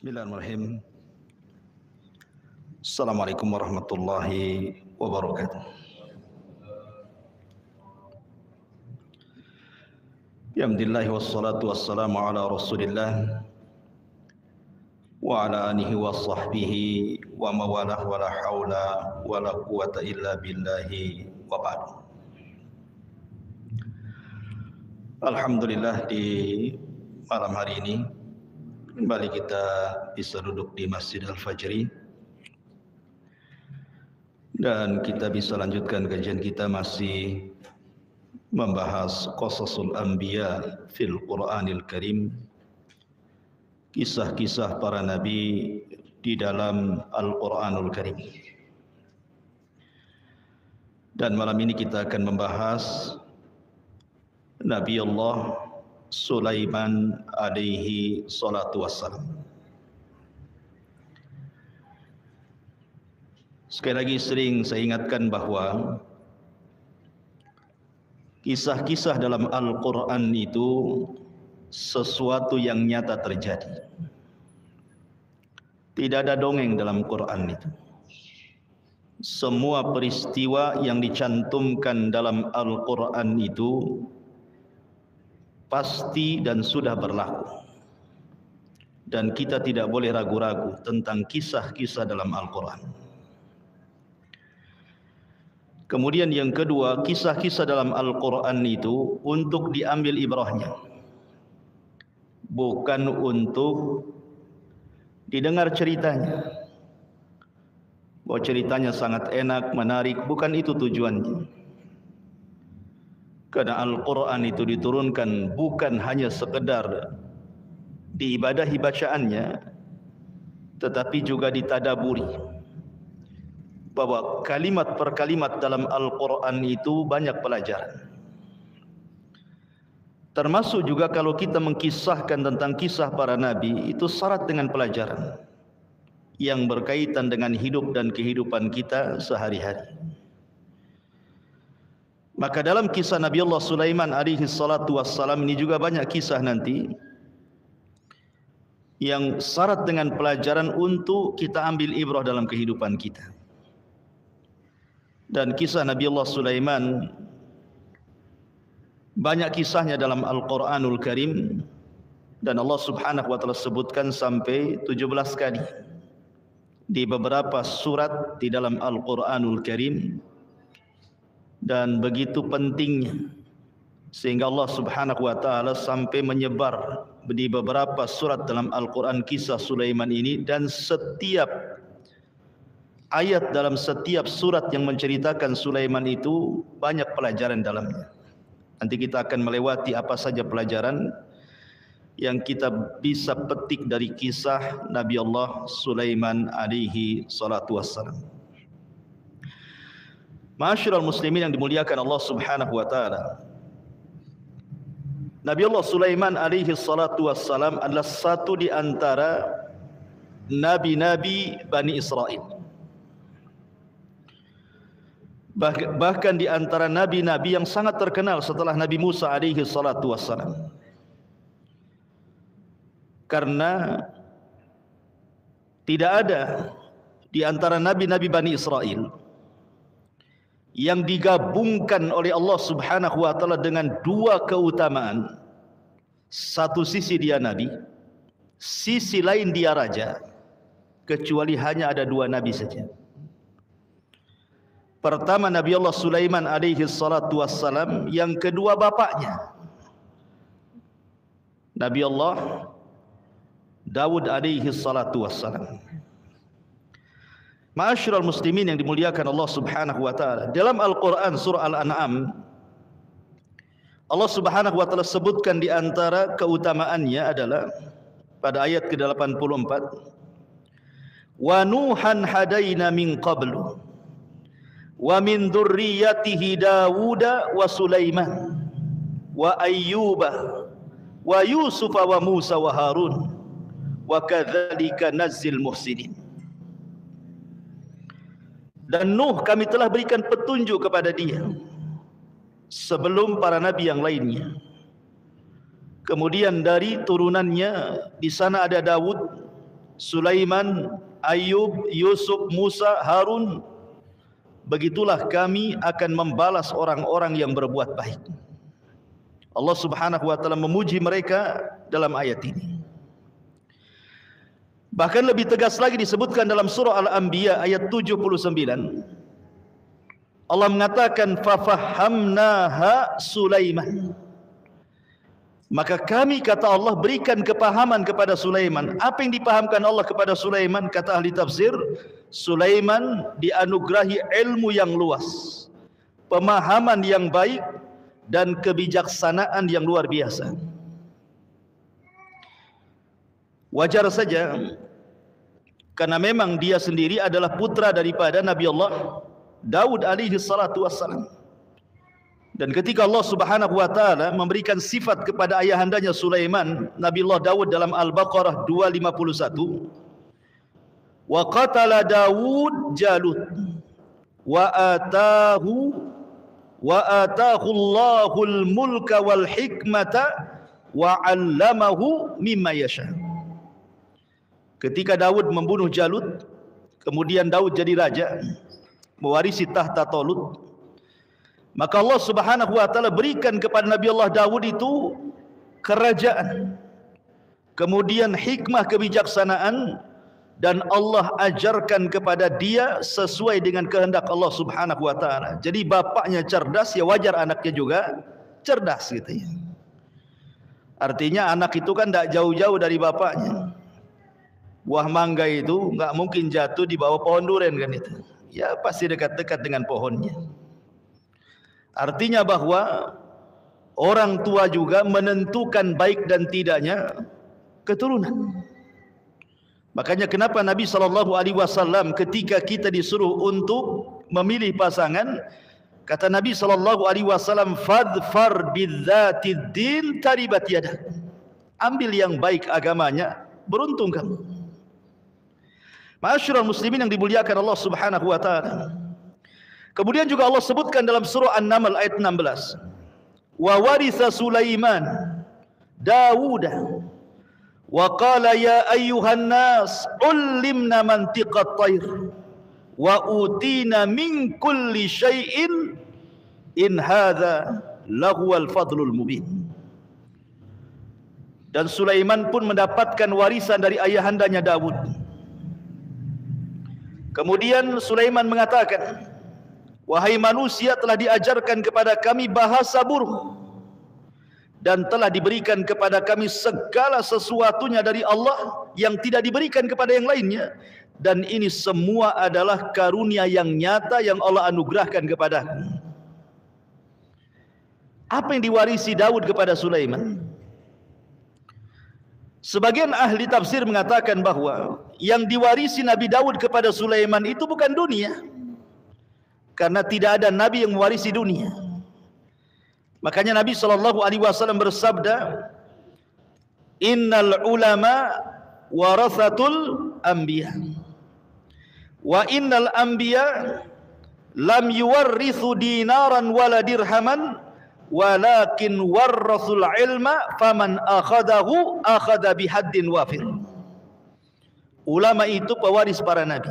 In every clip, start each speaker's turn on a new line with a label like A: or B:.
A: Bismillahirrahmanirrahim. Assalamualaikum warahmatullahi wabarakatuh. Alhamdulillah wassalatu wassalamu ala Rasulillah wa ala alihi wa sahbihi wa mawalah wa la haula wa la quwata illa billahi wa ba'du. Alhamdulillah, di malam hari ini kembali kita bisa duduk di Masjid Al-Fajri dan kita bisa lanjutkan kajian kita masih membahas Qasasul Anbiya fil Qur'anil Karim, kisah-kisah para nabi di dalam Al-Qur'anul Karim. Dan malam ini kita akan membahas Nabi Allah Sulaiman alaihi salatu wassalam. Sekali lagi sering saya ingatkan bahwa kisah-kisah dalam Al-Quran itu sesuatu yang nyata terjadi. Tidak ada dongeng dalam Quran itu. Semua peristiwa yang dicantumkan dalam Al-Quran itu pasti dan sudah berlaku, dan kita tidak boleh ragu-ragu tentang kisah-kisah dalam Al-Quran. Kemudian yang kedua, kisah-kisah dalam Al-Quran itu untuk diambil ibrahnya, bukan untuk didengar ceritanya. Bahwa ceritanya sangat enak, menarik, bukan itu tujuannya. Karena Al-Quran itu diturunkan bukan hanya sekedar diibadahi bacaannya, tetapi juga ditadaburi. Bahwa kalimat per kalimat dalam Al-Quran itu banyak pelajaran. Termasuk juga kalau kita mengkisahkan tentang kisah para nabi, itu syarat dengan pelajaran yang berkaitan dengan hidup dan kehidupan kita sehari-hari. Maka dalam kisah Nabi Allah Sulaiman alaihi salatu wassalam ini juga banyak kisah nanti yang syarat dengan pelajaran untuk kita ambil ibrah dalam kehidupan kita. Dan kisah Nabi Allah Sulaiman banyak kisahnya dalam Al-Quranul Karim, dan Allah subhanahu wa ta'ala sebutkan sampai 17 kali di beberapa surat di dalam Al-Quranul Karim. Dan begitu pentingnya sehingga Allah subhanahu wa ta'ala sampai menyebar di beberapa surat dalam Al-Quran kisah Sulaiman ini, dan setiap ayat dalam setiap surat yang menceritakan Sulaiman itu banyak pelajaran dalamnya. Nanti kita akan melewati apa saja pelajaran yang kita bisa petik dari kisah Nabi Allah Sulaiman alaihi salatu wassalam. Ma'asyiral muslimin yang dimuliakan Allah subhanahu wa ta'ala, Nabi Allah Sulaiman alaihi salatu wassalam adalah satu di antara nabi-nabi Bani Israel. Bahkan di antara nabi-nabi yang sangat terkenal setelah Nabi Musa alaihi salatu wassalam. Karena tidak ada di antara nabi-nabi Bani Israel yang digabungkan oleh Allah subhanahu wa ta'ala dengan dua keutamaan. Satu sisi dia nabi, sisi lain dia raja, kecuali hanya ada dua nabi saja. Pertama Nabi Allah Sulaiman alaihi salatu wassalam, yang kedua bapaknya Nabi Allah Daud alaihi salatu wassalam. Ma'asyiral muslimin yang dimuliakan Allah subhanahu wa ta'ala, dalam Al-Quran surah Al-An'am Allah subhanahu wa ta'ala sebutkan di antara keutamaannya adalah pada ayat ke-84, wa nuhan hadaina min qablu wa min dzurriyyatihi Dawuda wa Sulaiman wa Ayyuba wa Yusufa wa Musa wa Harun wa kadzalika nazzil muhsinin. Dan Nuh kami telah berikan petunjuk kepada dia sebelum para nabi yang lainnya. Kemudian dari turunannya di sana ada Daud, Sulaiman, Ayub, Yusuf, Musa, Harun, begitulah kami akan membalas orang-orang yang berbuat baik. Allah Subhanahu wa taala memuji mereka dalam ayat ini. Bahkan lebih tegas lagi disebutkan dalam surah Al-Anbiya ayat 79. Allah mengatakan fafahamnaha Sulaiman. Maka kami, kata Allah, berikan kepahaman kepada Sulaiman. Apa yang dipahamkan Allah kepada Sulaiman? Kata ahli tafsir, Sulaiman dianugerahi ilmu yang luas, pemahaman yang baik, dan kebijaksanaan yang luar biasa. Wajar saja, karena memang dia sendiri adalah putra daripada Nabi Allah Daud alaihi salatu wassalam. Dan ketika Allah Subhanahu wa taala memberikan sifat kepada ayahandanya Sulaiman, Nabi Allah Daud dalam Al-Baqarah 251, wa qatala Daud Jalut wa atahu Allahul mulka wal hikmata wa 'allamahu mimma yasha. Ketika Daud membunuh Jalut, kemudian Daud jadi raja, mewarisi tahta Talut, maka Allah Subhanahu wa taala berikan kepada Nabi Allah Daud itu kerajaan, kemudian hikmah, kebijaksanaan, dan Allah ajarkan kepada dia sesuai dengan kehendak Allah Subhanahu wa taala. Jadi bapaknya cerdas, ya wajar anaknya juga cerdas gitu ya. Artinya anak itu kan tidak jauh-jauh dari bapaknya. Buah mangga itu enggak mungkin jatuh di bawah pohon durian kan itu. Ya pasti dekat-dekat dengan pohonnya. Artinya bahwa orang tua juga menentukan baik dan tidaknya keturunan. Makanya kenapa Nabi SAW ketika kita disuruh untuk memilih pasangan, kata Nabi SAW, fadfar bidzatid din taribat yadak. Ambil yang baik agamanya, beruntung kamu. Ma'asyiral muslimin yang dimuliakan Allah Subhanahu wa taala. Kemudian juga Allah sebutkan dalam surah An-Naml ayat 16. Wa waritha Sulaiman Dawud wa qala ya ayyuhan nas ullimna mantiqat tayr wa utina min kulli syai'in in hadza lahuwal fadlul mubin. Dan Sulaiman pun mendapatkan warisan dari ayahandanya Dawud. Kemudian Sulaiman mengatakan, wahai manusia, telah diajarkan kepada kami bahasa burung, dan telah diberikan kepada kami segala sesuatunya dari Allah yang tidak diberikan kepada yang lainnya, dan ini semua adalah karunia yang nyata yang Allah anugerahkan kepadaku. Apa yang diwarisi Daud kepada Sulaiman? Sebagian ahli tafsir mengatakan bahwa yang diwarisi Nabi Daud kepada Sulaiman itu bukan dunia, karena tidak ada nabi yang mewarisi dunia. Makanya Nabi SAW bersabda, innal ulama warathatul anbiya wa innal anbiya lam yuwarrithu dinaran wala dirhaman walakin warrathul ilma faman akhadahu akhadha bihaddin wafir. Ulama itu pewaris para nabi,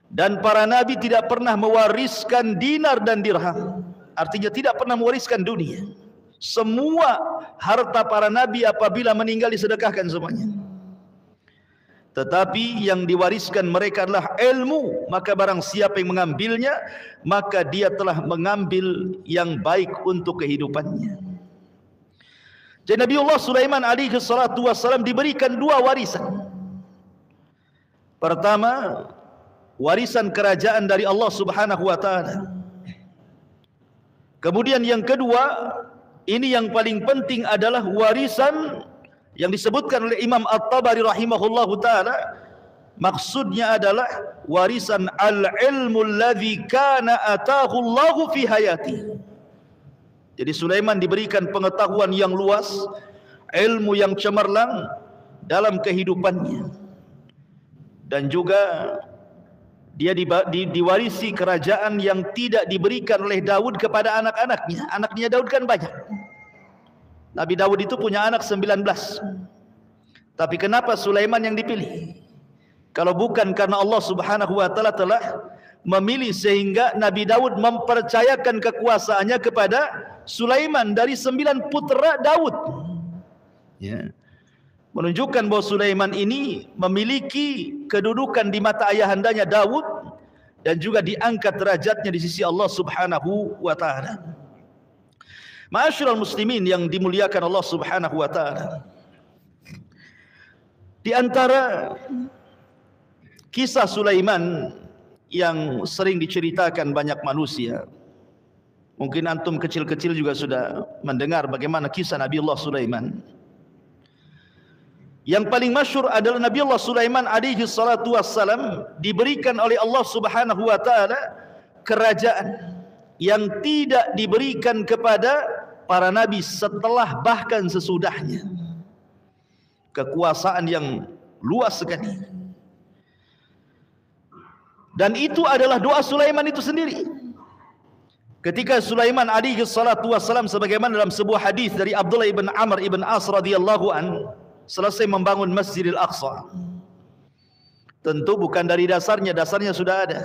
A: dan para nabi tidak pernah mewariskan dinar dan dirham. Artinya tidak pernah mewariskan dunia. Semua harta para nabi apabila meninggal disedekahkan semuanya. Tetapi yang diwariskan mereka adalah ilmu. Maka barang siapa yang mengambilnya, maka dia telah mengambil yang baik untuk kehidupannya. Jadi Nabiullah Sulaiman alaihi salatu wassalam diberikan dua warisan. Pertama, warisan kerajaan dari Allah Subhanahu wa taala. Kemudian yang kedua, ini yang paling penting adalah warisan yang disebutkan oleh Imam At-Tabari rahimahullahu taala. Maksudnya adalah warisan al-ilmu alladzi kana atahu Allahu fi hayati. Jadi Sulaiman diberikan pengetahuan yang luas, ilmu yang cemerlang dalam kehidupannya, dan juga dia diwarisi kerajaan yang tidak diberikan oleh Daud kepada anak-anaknya. Anaknya Daud kan banyak. Nabi Daud itu punya anak 19. Tapi kenapa Sulaiman yang dipilih? Kalau bukan karena Allah Subhanahu wa taala telah memilih sehingga Nabi Daud mempercayakan kekuasaannya kepada Sulaiman dari 9 putera Daud. Ya. Menunjukkan bahwa Sulaiman ini memiliki kedudukan di mata ayahandanya Daud dan juga diangkat derajatnya di sisi Allah Subhanahu wa taala. Ma'asyiral muslimin yang dimuliakan Allah Subhanahu wa taala. Di antara kisah Sulaiman yang sering diceritakan banyak manusia, mungkin antum kecil-kecil juga sudah mendengar bagaimana kisah Nabi Allah Sulaiman. Yang paling masyhur adalah Nabi Allah Sulaiman alaihi salatu wassalam diberikan oleh Allah Subhanahu wa taala kerajaan yang tidak diberikan kepada para nabi setelah bahkan sesudahnya. Kekuasaan yang luas sekali. Dan itu adalah doa Sulaiman itu sendiri. Ketika Sulaiman alaihi salatu wassalam sebagaimana dalam sebuah hadis dari Abdullah ibn Amr ibn As radhiyallahu an, selesai membangun Masjidil Aqsa. Tentu bukan dari dasarnya sudah ada.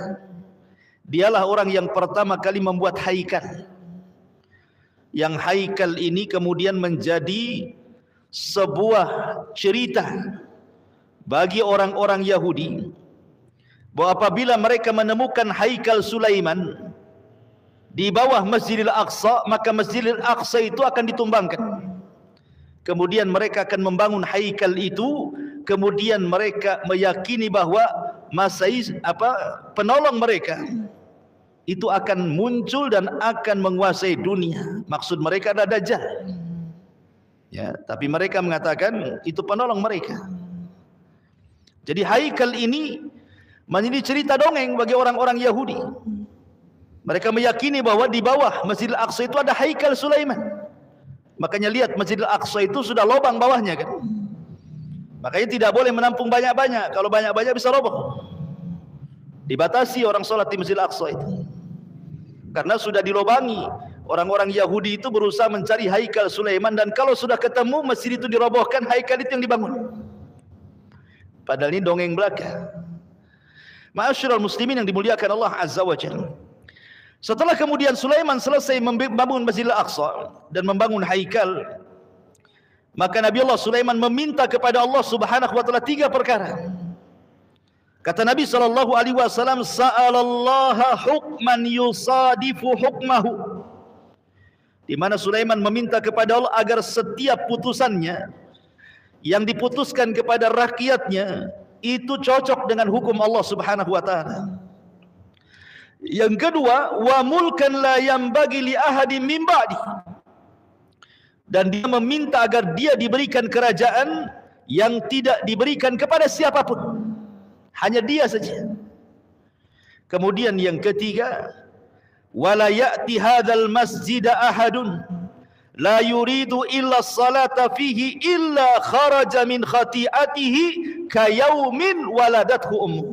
A: Dialah orang yang pertama kali membuat haikal. Yang haikal ini kemudian menjadi sebuah cerita bagi orang-orang Yahudi bahwa apabila mereka menemukan haikal Sulaiman di bawah Masjidil Aqsa, maka Masjidil Aqsa itu akan ditumbangkan. Kemudian mereka akan membangun haikal itu, kemudian mereka meyakini bahwa penolong mereka itu akan muncul dan akan menguasai dunia. Maksud mereka adalah Dajjal. Ya, tapi mereka mengatakan itu penolong mereka. Jadi haikal ini menjadi cerita dongeng bagi orang-orang Yahudi. Mereka meyakini bahwa di bawah Masjidil Aqsa itu ada haikal Sulaiman. Makanya lihat Masjidil Aqsa itu sudah lubang bawahnya kan. Makanya tidak boleh menampung banyak-banyak. Kalau banyak-banyak bisa roboh. Dibatasi orang sholat di Masjidil Aqsa itu. Karena sudah dilobangi. Orang-orang Yahudi itu berusaha mencari haikal Sulaiman, dan kalau sudah ketemu masjid itu dirobohkan, haikal itu yang dibangun. Padahal ini dongeng belaka. Ma'asyiral muslimin yang dimuliakan Allah Azza wa Jalla. Setelah kemudian Sulaiman selesai membangun Masjidil Aqsa dan membangun haikal, maka Nabi Allah Sulaiman meminta kepada Allah Subhanahu wa taala 3 perkara. Kata Nabi sallallahu alaihi wasallam, sa'alallaha hukman yusadifu hukmahu. Di mana Sulaiman meminta kepada Allah agar setiap putusannya yang diputuskan kepada rakyatnya itu cocok dengan hukum Allah Subhanahu wa taala. Yang kedua, wa mulkan la yambagi li ahadin min ba'di. Dan dia meminta agar dia diberikan kerajaan yang tidak diberikan kepada siapapun. Hanya dia saja. Kemudian yang ketiga, wala ya'ti hadzal masjida ahadun la yuridu illa salata fihi illa kharaja min khati'atihi kayaumin waladathu ummuh.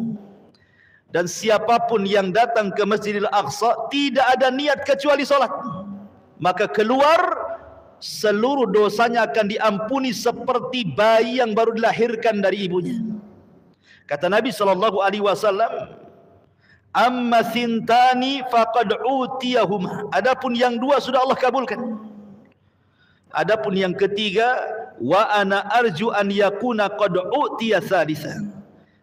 A: Dan siapapun yang datang ke Masjidil Aqsa tidak ada niat kecuali solat, maka keluar seluruh dosanya akan diampuni seperti bayi yang baru dilahirkan dari ibunya. Kata Nabi SAW, amma thintani faqad utiyahuma. Adapun yang 2 sudah Allah kabulkan. Adapun yang ketiga, wa ana arju an yakuna qad utiya thalitha.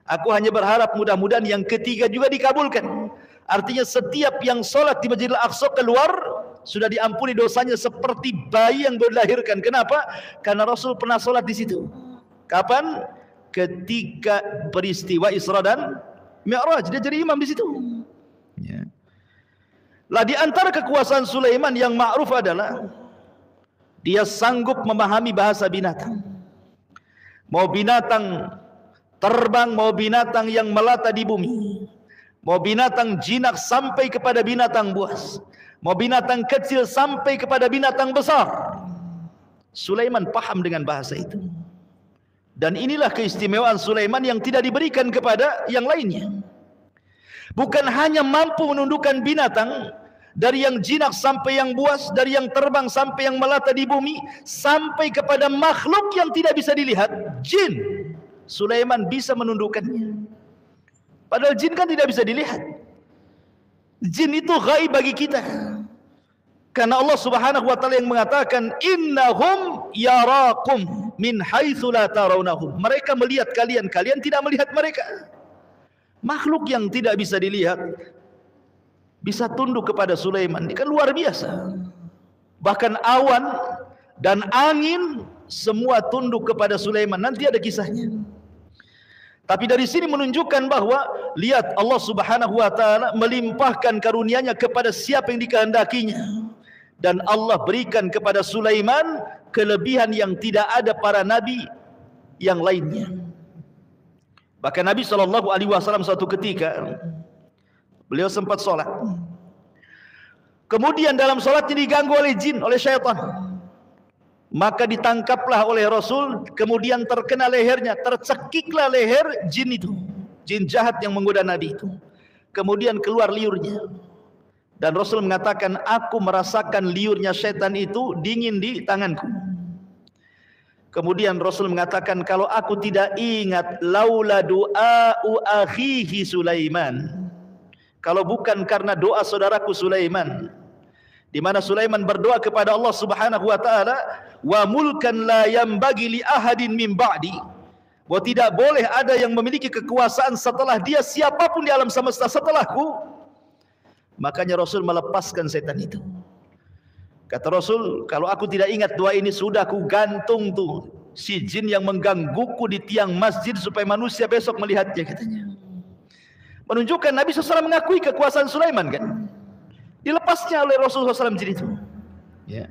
A: Aku hanya berharap mudah-mudahan yang ketiga juga dikabulkan. Artinya setiap yang sholat di Masjidil Aqsa keluar sudah diampuni dosanya seperti bayi yang baru dilahirkan. Kenapa? Karena Rasul pernah sholat di situ. Kapan? Ketika peristiwa Isra dan Mi'raj, dia jadi imam di situ. Ya. Lah di antara kekuasaan Sulaiman yang ma'ruf adalah dia sanggup memahami bahasa binatang. Mau binatang terbang, mau binatang yang melata di bumi, mau binatang jinak sampai kepada binatang buas, mau binatang kecil sampai kepada binatang besar. Sulaiman paham dengan bahasa itu. Dan inilah keistimewaan Sulaiman yang tidak diberikan kepada yang lainnya. Bukan hanya mampu menundukkan binatang, dari yang jinak sampai yang buas, dari yang terbang sampai yang melata di bumi, sampai kepada makhluk yang tidak bisa dilihat, jin. Sulaiman bisa menundukkannya. Padahal jin kan tidak bisa dilihat. Jin itu gaib bagi kita. Karena Allah Subhanahu wa taala yang mengatakan innahum yarakum min haitsu la tarawnahum. Mereka melihat kalian, kalian tidak melihat mereka. Makhluk yang tidak bisa dilihat bisa tunduk kepada Sulaiman. Ini kan luar biasa. Bahkan awan dan angin semua tunduk kepada Sulaiman. Nanti ada kisahnya. Tapi dari sini menunjukkan bahwa lihat Allah Subhanahu wa taala melimpahkan karunia-Nya kepada siapa yang dikehendakinya. Dan Allah berikan kepada Sulaiman kelebihan yang tidak ada para nabi yang lainnya. Bahkan Nabi SAW suatu ketika beliau sempat sholat. Kemudian dalam sholatnya diganggu oleh jin, oleh syaitan. Maka ditangkaplah oleh Rasul, kemudian terkena lehernya, tercekiklah leher jin itu. Jin jahat yang menggoda Nabi itu. Kemudian keluar liurnya. Dan Rasul mengatakan, aku merasakan liurnya syaitan itu dingin di tanganku. Kemudian Rasul mengatakan, kalau aku tidak ingat laula du'a'u akhihi Sulaiman, kalau bukan karena doa saudaraku Sulaiman, di mana Sulaiman berdoa kepada Allah Subhanahu wa taala, wa mulkan la yambagi li ahadin min ba'di, bahwa tidak boleh ada yang memiliki kekuasaan setelah dia, siapapun di alam semesta setelahku. Makanya Rasul melepaskan setan itu. Kata Rasul, kalau aku tidak ingat doa ini, sudah aku gantung tuh si jin yang menggangguku di tiang masjid supaya manusia besok melihatnya, katanya. Menunjukkan Nabi SAW mengakui kekuasaan Sulaiman kan. Dilepasnya oleh Rasulullah SAW jin itu. Ya.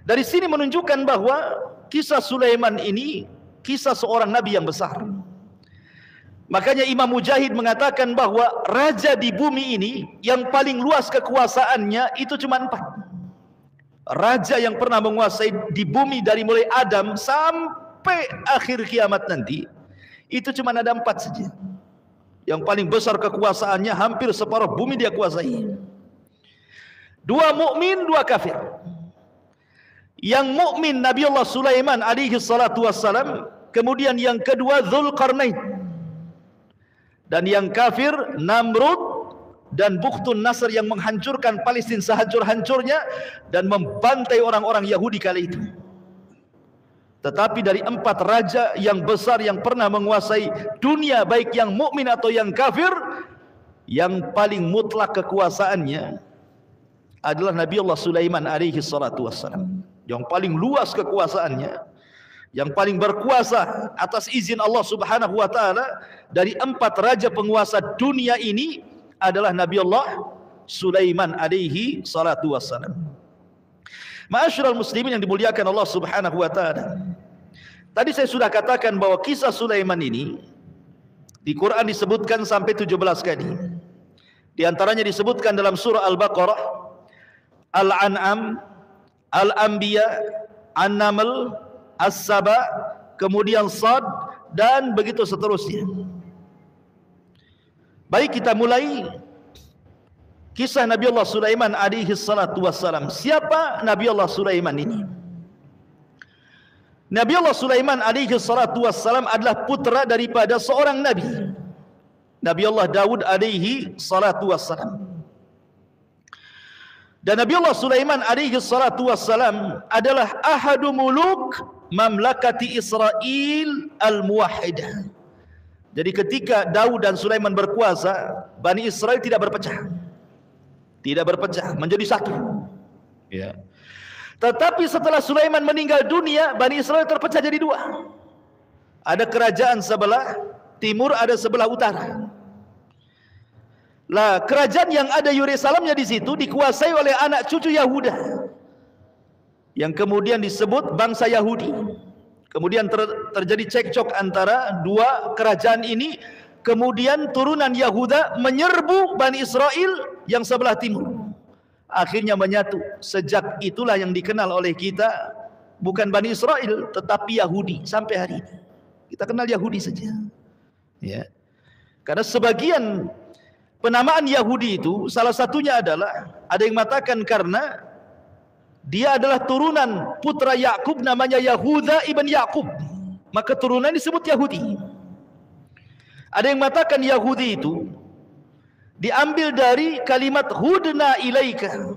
A: Dari sini menunjukkan bahwa kisah Sulaiman ini kisah seorang Nabi yang besar. Makanya Imam Mujahid mengatakan bahwa raja di bumi ini yang paling luas kekuasaannya itu cuma 4. Raja yang pernah menguasai di bumi dari mulai Adam sampai akhir kiamat nanti itu cuma ada 4 saja. Yang paling besar kekuasaannya hampir separuh bumi dia kuasai. 2 mukmin, 2 kafir. Yang mukmin Nabi Allah Sulaiman alaihi salatu wassalam, kemudian yang kedua Dzulqarnain. Dan yang kafir Namrud dan Bukhtun Nasr yang menghancurkan Palestina sehancur-hancurnya dan membantai orang-orang Yahudi kali itu. Tetapi dari 4 raja yang besar yang pernah menguasai dunia, baik yang mukmin atau yang kafir, yang paling mutlak kekuasaannya adalah Nabi Allah Sulaiman alaihi salatu wassalam. Yang paling luas kekuasaannya, yang paling berkuasa atas izin Allah Subhanahu wa taala dari 4 raja penguasa dunia ini adalah Nabi Allah Sulaiman alaihi salatu wassalam. Ma'asyiral muslimin yang dimuliakan Allah Subhanahu wa taala. Tadi saya sudah katakan bahwa kisah Sulaiman ini di Quran disebutkan sampai 17 kali. Di antaranya disebutkan dalam surah Al-Baqarah, Al-An'am, Al-Anbiya, An-Naml, As-Saba, kemudian Sad, dan begitu seterusnya. Baik, kita mulai kisah Nabi Allah Sulaiman alaihi salatu wassalam. Siapa Nabi Allah Sulaiman ini? Nabi Allah Sulaiman alaihi salatu wassalam adalah putra daripada seorang nabi, Nabi Allah Daud alaihi salatu wassalam. Dan Nabi Allah Sulaiman alaihi salatu wassalam adalah ahadu muluk mamlakati Israel al-muwahhidah. Jadi ketika Daud dan Sulaiman berkuasa, Bani Israel tidak berpecah. Tidak berpecah, menjadi satu. Ya. Tetapi setelah Sulaiman meninggal dunia, Bani Israel terpecah jadi 2. Ada kerajaan sebelah timur, ada sebelah utara. Lah, kerajaan yang ada Yerusalemnya di situ dikuasai oleh anak cucu Yahuda, yang kemudian disebut bangsa Yahudi. Kemudian terjadi cekcok antara 2 kerajaan ini. Kemudian turunan Yahuda menyerbu Bani Israel yang sebelah timur. Akhirnya menyatu. Sejak itulah yang dikenal oleh kita bukan Bani Israel, tetapi Yahudi sampai hari ini. Kita kenal Yahudi saja. Ya. Karena sebagian penamaan Yahudi itu salah satunya adalah Ada yang mengatakan karena dia adalah turunan putra Yakub namanya Yahuda ibn Yakub, maka turunan disebut Yahudi. Ada yang mengatakan Yahudi itu diambil dari kalimat hudna ilaika.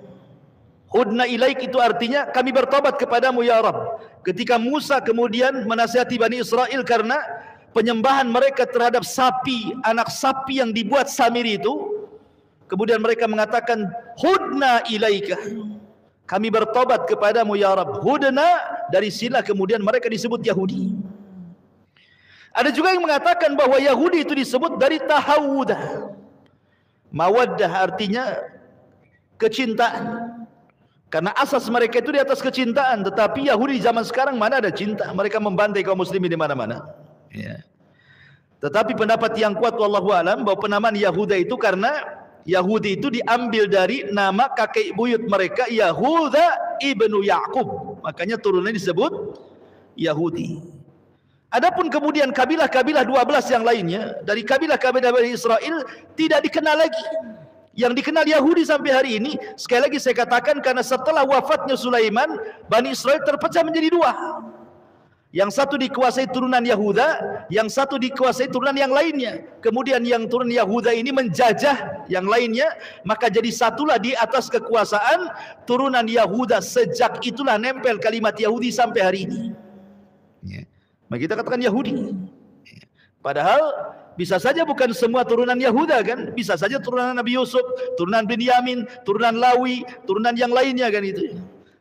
A: Hudna ilaik itu artinya kami bertobat kepadamu ya Rabb. Ketika Musa kemudian menasihati Bani Israel karena penyembahan mereka terhadap sapi, anak sapi yang dibuat samiri itu, kemudian mereka mengatakan hudna ilaika, kami bertobat kepadamu ya Rabb. Hudna dari sila kemudian mereka disebut Yahudi. Ada juga yang mengatakan bahwa Yahudi itu disebut dari tahawudah. Mawaddah artinya kecintaan. Karena asas mereka itu di atas kecintaan. Tetapi Yahudi zaman sekarang mana ada cinta? Mereka membantai kaum muslimin di mana-mana. Ya. Tetapi pendapat yang kuat wallahu alam bahwa penamaan Yahuda itu karena Yahudi itu diambil dari nama kakek buyut mereka Yahuda ibnu Yakub. Makanya turunannya disebut Yahudi. Adapun kemudian kabilah-kabilah 12 yang lainnya dari kabilah-kabilah Bani Israel tidak dikenal lagi. Yang dikenal Yahudi sampai hari ini, sekali lagi saya katakan, karena setelah wafatnya Sulaiman, Bani Israel terpecah menjadi dua. Yang satu dikuasai turunan Yahuda, yang satu dikuasai turunan yang lainnya. Kemudian yang turun Yahuda ini menjajah yang lainnya, maka jadi satulah di atas kekuasaan turunan Yahuda. Sejak itulah nempel kalimat Yahudi sampai hari ini. Maka kita katakan Yahudi. Padahal bisa saja bukan semua turunan Yahuda kan, bisa saja turunan Nabi Yusuf, turunan Binyamin, turunan Lawi, turunan yang lainnya kan itu.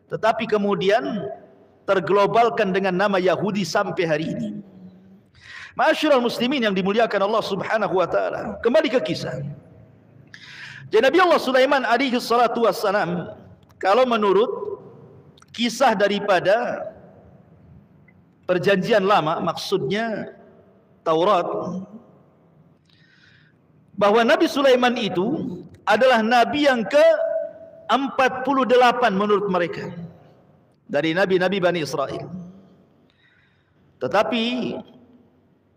A: Tetapi kemudian terglobalkan dengan nama Yahudi sampai hari ini. Ma'asyiral muslimin yang dimuliakan Allah Subhanahu wa taala. Kembali ke kisah. Jadi Nabi Allah Sulaiman alaihi salatu wassalam, kalau menurut kisah daripada Perjanjian Lama, maksudnya Taurat, bahwa Nabi Sulaiman itu adalah Nabi yang ke-48 menurut mereka dari Nabi-Nabi Bani Israel. Tetapi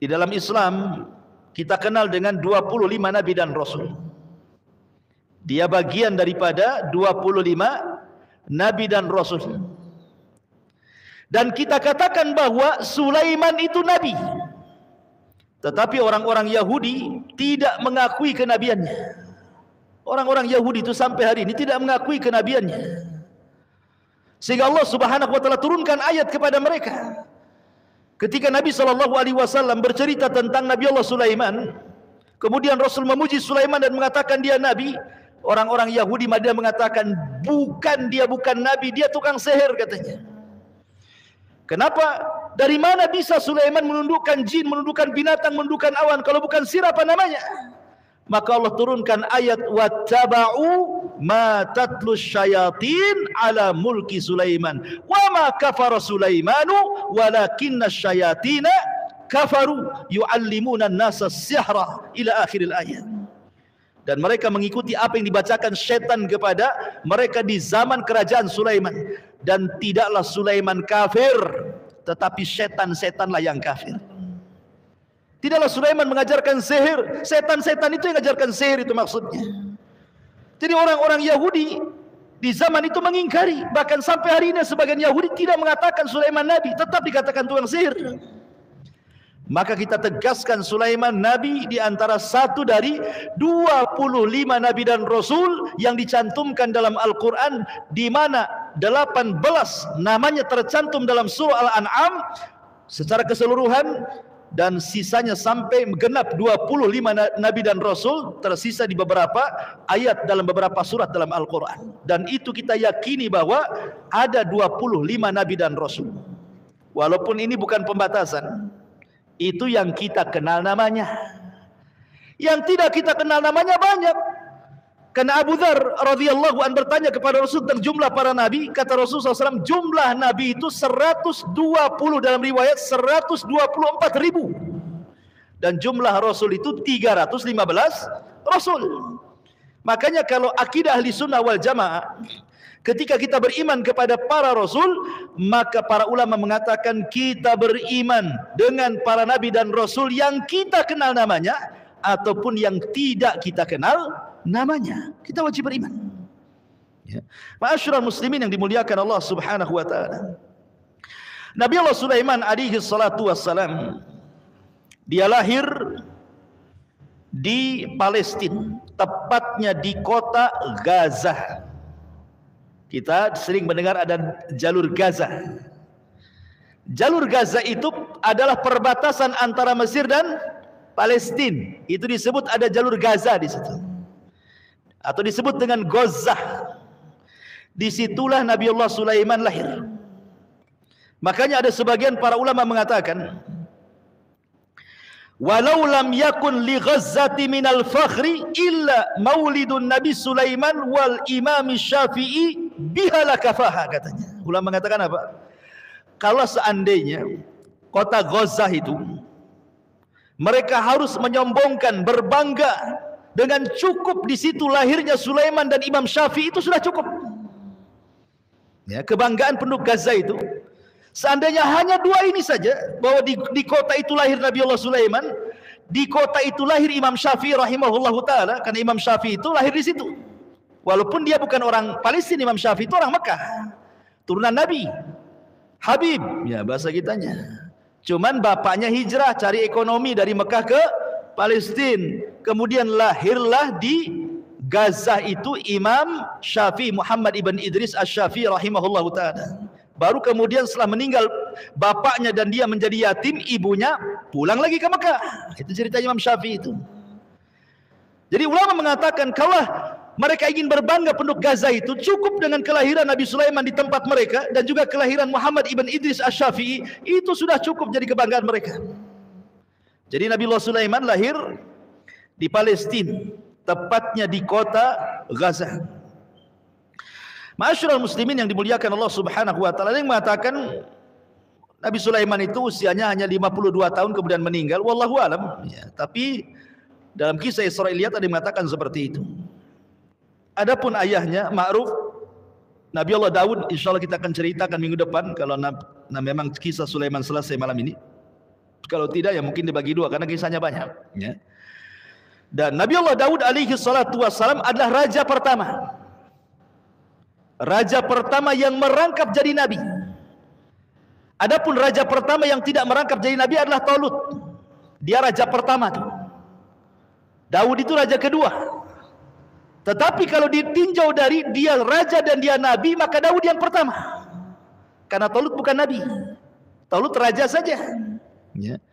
A: di dalam Islam kita kenal dengan 25 Nabi dan Rasul. Dia bagian daripada 25 Nabi dan Rasul. Dan kita katakan bahwa Sulaiman itu Nabi. Tetapi orang-orang Yahudi tidak mengakui kenabiannya. Orang-orang Yahudi itu sampai hari ini tidak mengakui kenabiannya. Sehingga Allah Subhanahu wa taala turunkan ayat kepada mereka. Ketika Nabi SAW bercerita tentang Nabi Allah Sulaiman, kemudian Rasul memuji Sulaiman dan mengatakan dia Nabi, orang-orang Yahudi Madinah mengatakan bukan, dia bukan Nabi, dia tukang sihir katanya. Kenapa? Dari mana bisa Sulaiman menundukkan jin, menundukkan binatang, menundukkan awan kalau bukan sihir apa namanya? Maka Allah turunkan ayat wattaba'u ma tatlus syayatin ala mulki Sulaiman wa ma kafara Sulaimanu walakinna syayatina kafaru yu'allimuna an-nasa sihra ila akhiril ayat. Dan mereka mengikuti apa yang dibacakan syaitan kepada mereka di zaman kerajaan Sulaiman. Dan tidaklah Sulaiman kafir, tetapi setan-setanlah yang kafir. Tidaklah Sulaiman mengajarkan sihir, setan-setan itu yang mengajarkan sihir, itu maksudnya. Jadi orang-orang Yahudi di zaman itu mengingkari. Bahkan sampai hari ini sebagian Yahudi tidak mengatakan Sulaiman Nabi, tetap dikatakan tukang sihir. Maka kita tegaskan Sulaiman Nabi di antara satu dari 25 Nabi dan Rasul yang dicantumkan dalam Al-Quran, di mana 18 namanya tercantum dalam surah Al-An'am secara keseluruhan, dan sisanya sampai genap 25 Nabi dan Rasul tersisa di beberapa ayat dalam beberapa surat dalam Al-Quran. Dan itu kita yakini bahwa ada 25 Nabi dan Rasul. Walaupun ini bukan pembatasan. Itu yang kita kenal namanya. Yang tidak kita kenal namanya banyak. Karena Abu Dzar radhiyallahu an bertanya kepada Rasul tentang jumlah para nabi, kata Rasulullah SAW, jumlah nabi itu 120, dalam riwayat 124 ribu. Dan jumlah Rasul itu 315 Rasul. Makanya kalau akidah ahli sunnah wal jamaah, ketika kita beriman kepada para Rasul, maka para ulama mengatakan kita beriman dengan para nabi dan Rasul yang kita kenal namanya, ataupun yang tidak kita kenal namanya. Kita wajib beriman. Ya. Ma'asyiral muslimin yang dimuliakan Allah Subhanahu wa taala. Nabi Allah Sulaiman alaihi salatu wassalam, dia lahir di Palestina, tepatnya di kota Gaza. Kita sering mendengar ada jalur Gaza. Jalur Gaza itu adalah perbatasan antara Mesir dan Palestina. Itu disebut ada jalur Gaza di situ. Atau disebut dengan Gozah. Disitulah Nabi Allah Sulaiman lahir. Makanya ada sebagian para ulama mengatakan, walau lam yakun li Ghazzati minal fakhri illa maulidun Nabi Sulaiman wal Imam Syafi'i biha lakafaha, katanya. Ulama mengatakan apa? Kalau seandainya kota Gaza itu mereka harus menyombongkan, berbangga dengan cukup di situ lahirnya Sulaiman dan Imam Syafi'i, itu sudah cukup. Ya, kebanggaan penduduk Gaza itu. Seandainya hanya dua ini saja, bahwa di kota itu lahir Nabi Allah Sulaiman, di kota itu lahir Imam Syafi'i rahimahullahu taala, karena Imam Syafi'i itu lahir di situ. Walaupun dia bukan orang Palestina, Imam Syafi'i itu orang Mekah, turunan Nabi Habib, ya bahasa kitanya. Cuman bapaknya hijrah cari ekonomi dari Mekah ke Palestina. Kemudian lahirlah di Gaza itu Imam Syafi'i, Muhammad ibn Idris Asy-Syafi'i rahimahullahu taala. Baru kemudian setelah meninggal bapaknya dan dia menjadi yatim, ibunya pulang lagi ke Mekah. Itu cerita Imam Syafi'i itu. Jadi ulama mengatakan kalau mereka ingin berbangga penduduk Gaza itu, cukup dengan kelahiran Nabi Sulaiman di tempat mereka dan juga kelahiran Muhammad ibn Idris Asy-Syafi'i, itu sudah cukup jadi kebanggaan mereka. Jadi Nabi Allah Sulaiman lahir di Palestina, tepatnya di kota Gaza. Ma'asyiral muslimin yang dimuliakan Allah Subhanahu wa taala, yang mengatakan Nabi Sulaiman itu usianya hanya 52 tahun kemudian meninggal, wallahu alam. Ya, tapi dalam kisah Israiliyat ada yang mengatakan seperti itu. Adapun ayahnya ma'ruf, Nabi Allah Daud, insyaallah kita akan ceritakan minggu depan kalau memang kisah Sulaiman selesai malam ini. Kalau tidak ya mungkin dibagi dua karena kisahnya banyak, ya. Dan Nabi Allah Daud alaihi salatu wassalam adalah raja pertama. Raja pertama yang merangkap jadi nabi. Adapun raja pertama yang tidak merangkap jadi nabi adalah Talut. Dia raja pertama tuh. Daud itu raja kedua. Tetapi kalau ditinjau dari dia raja dan dia nabi, maka Daud yang pertama. Karena Talut bukan nabi. Talut raja saja. Ya.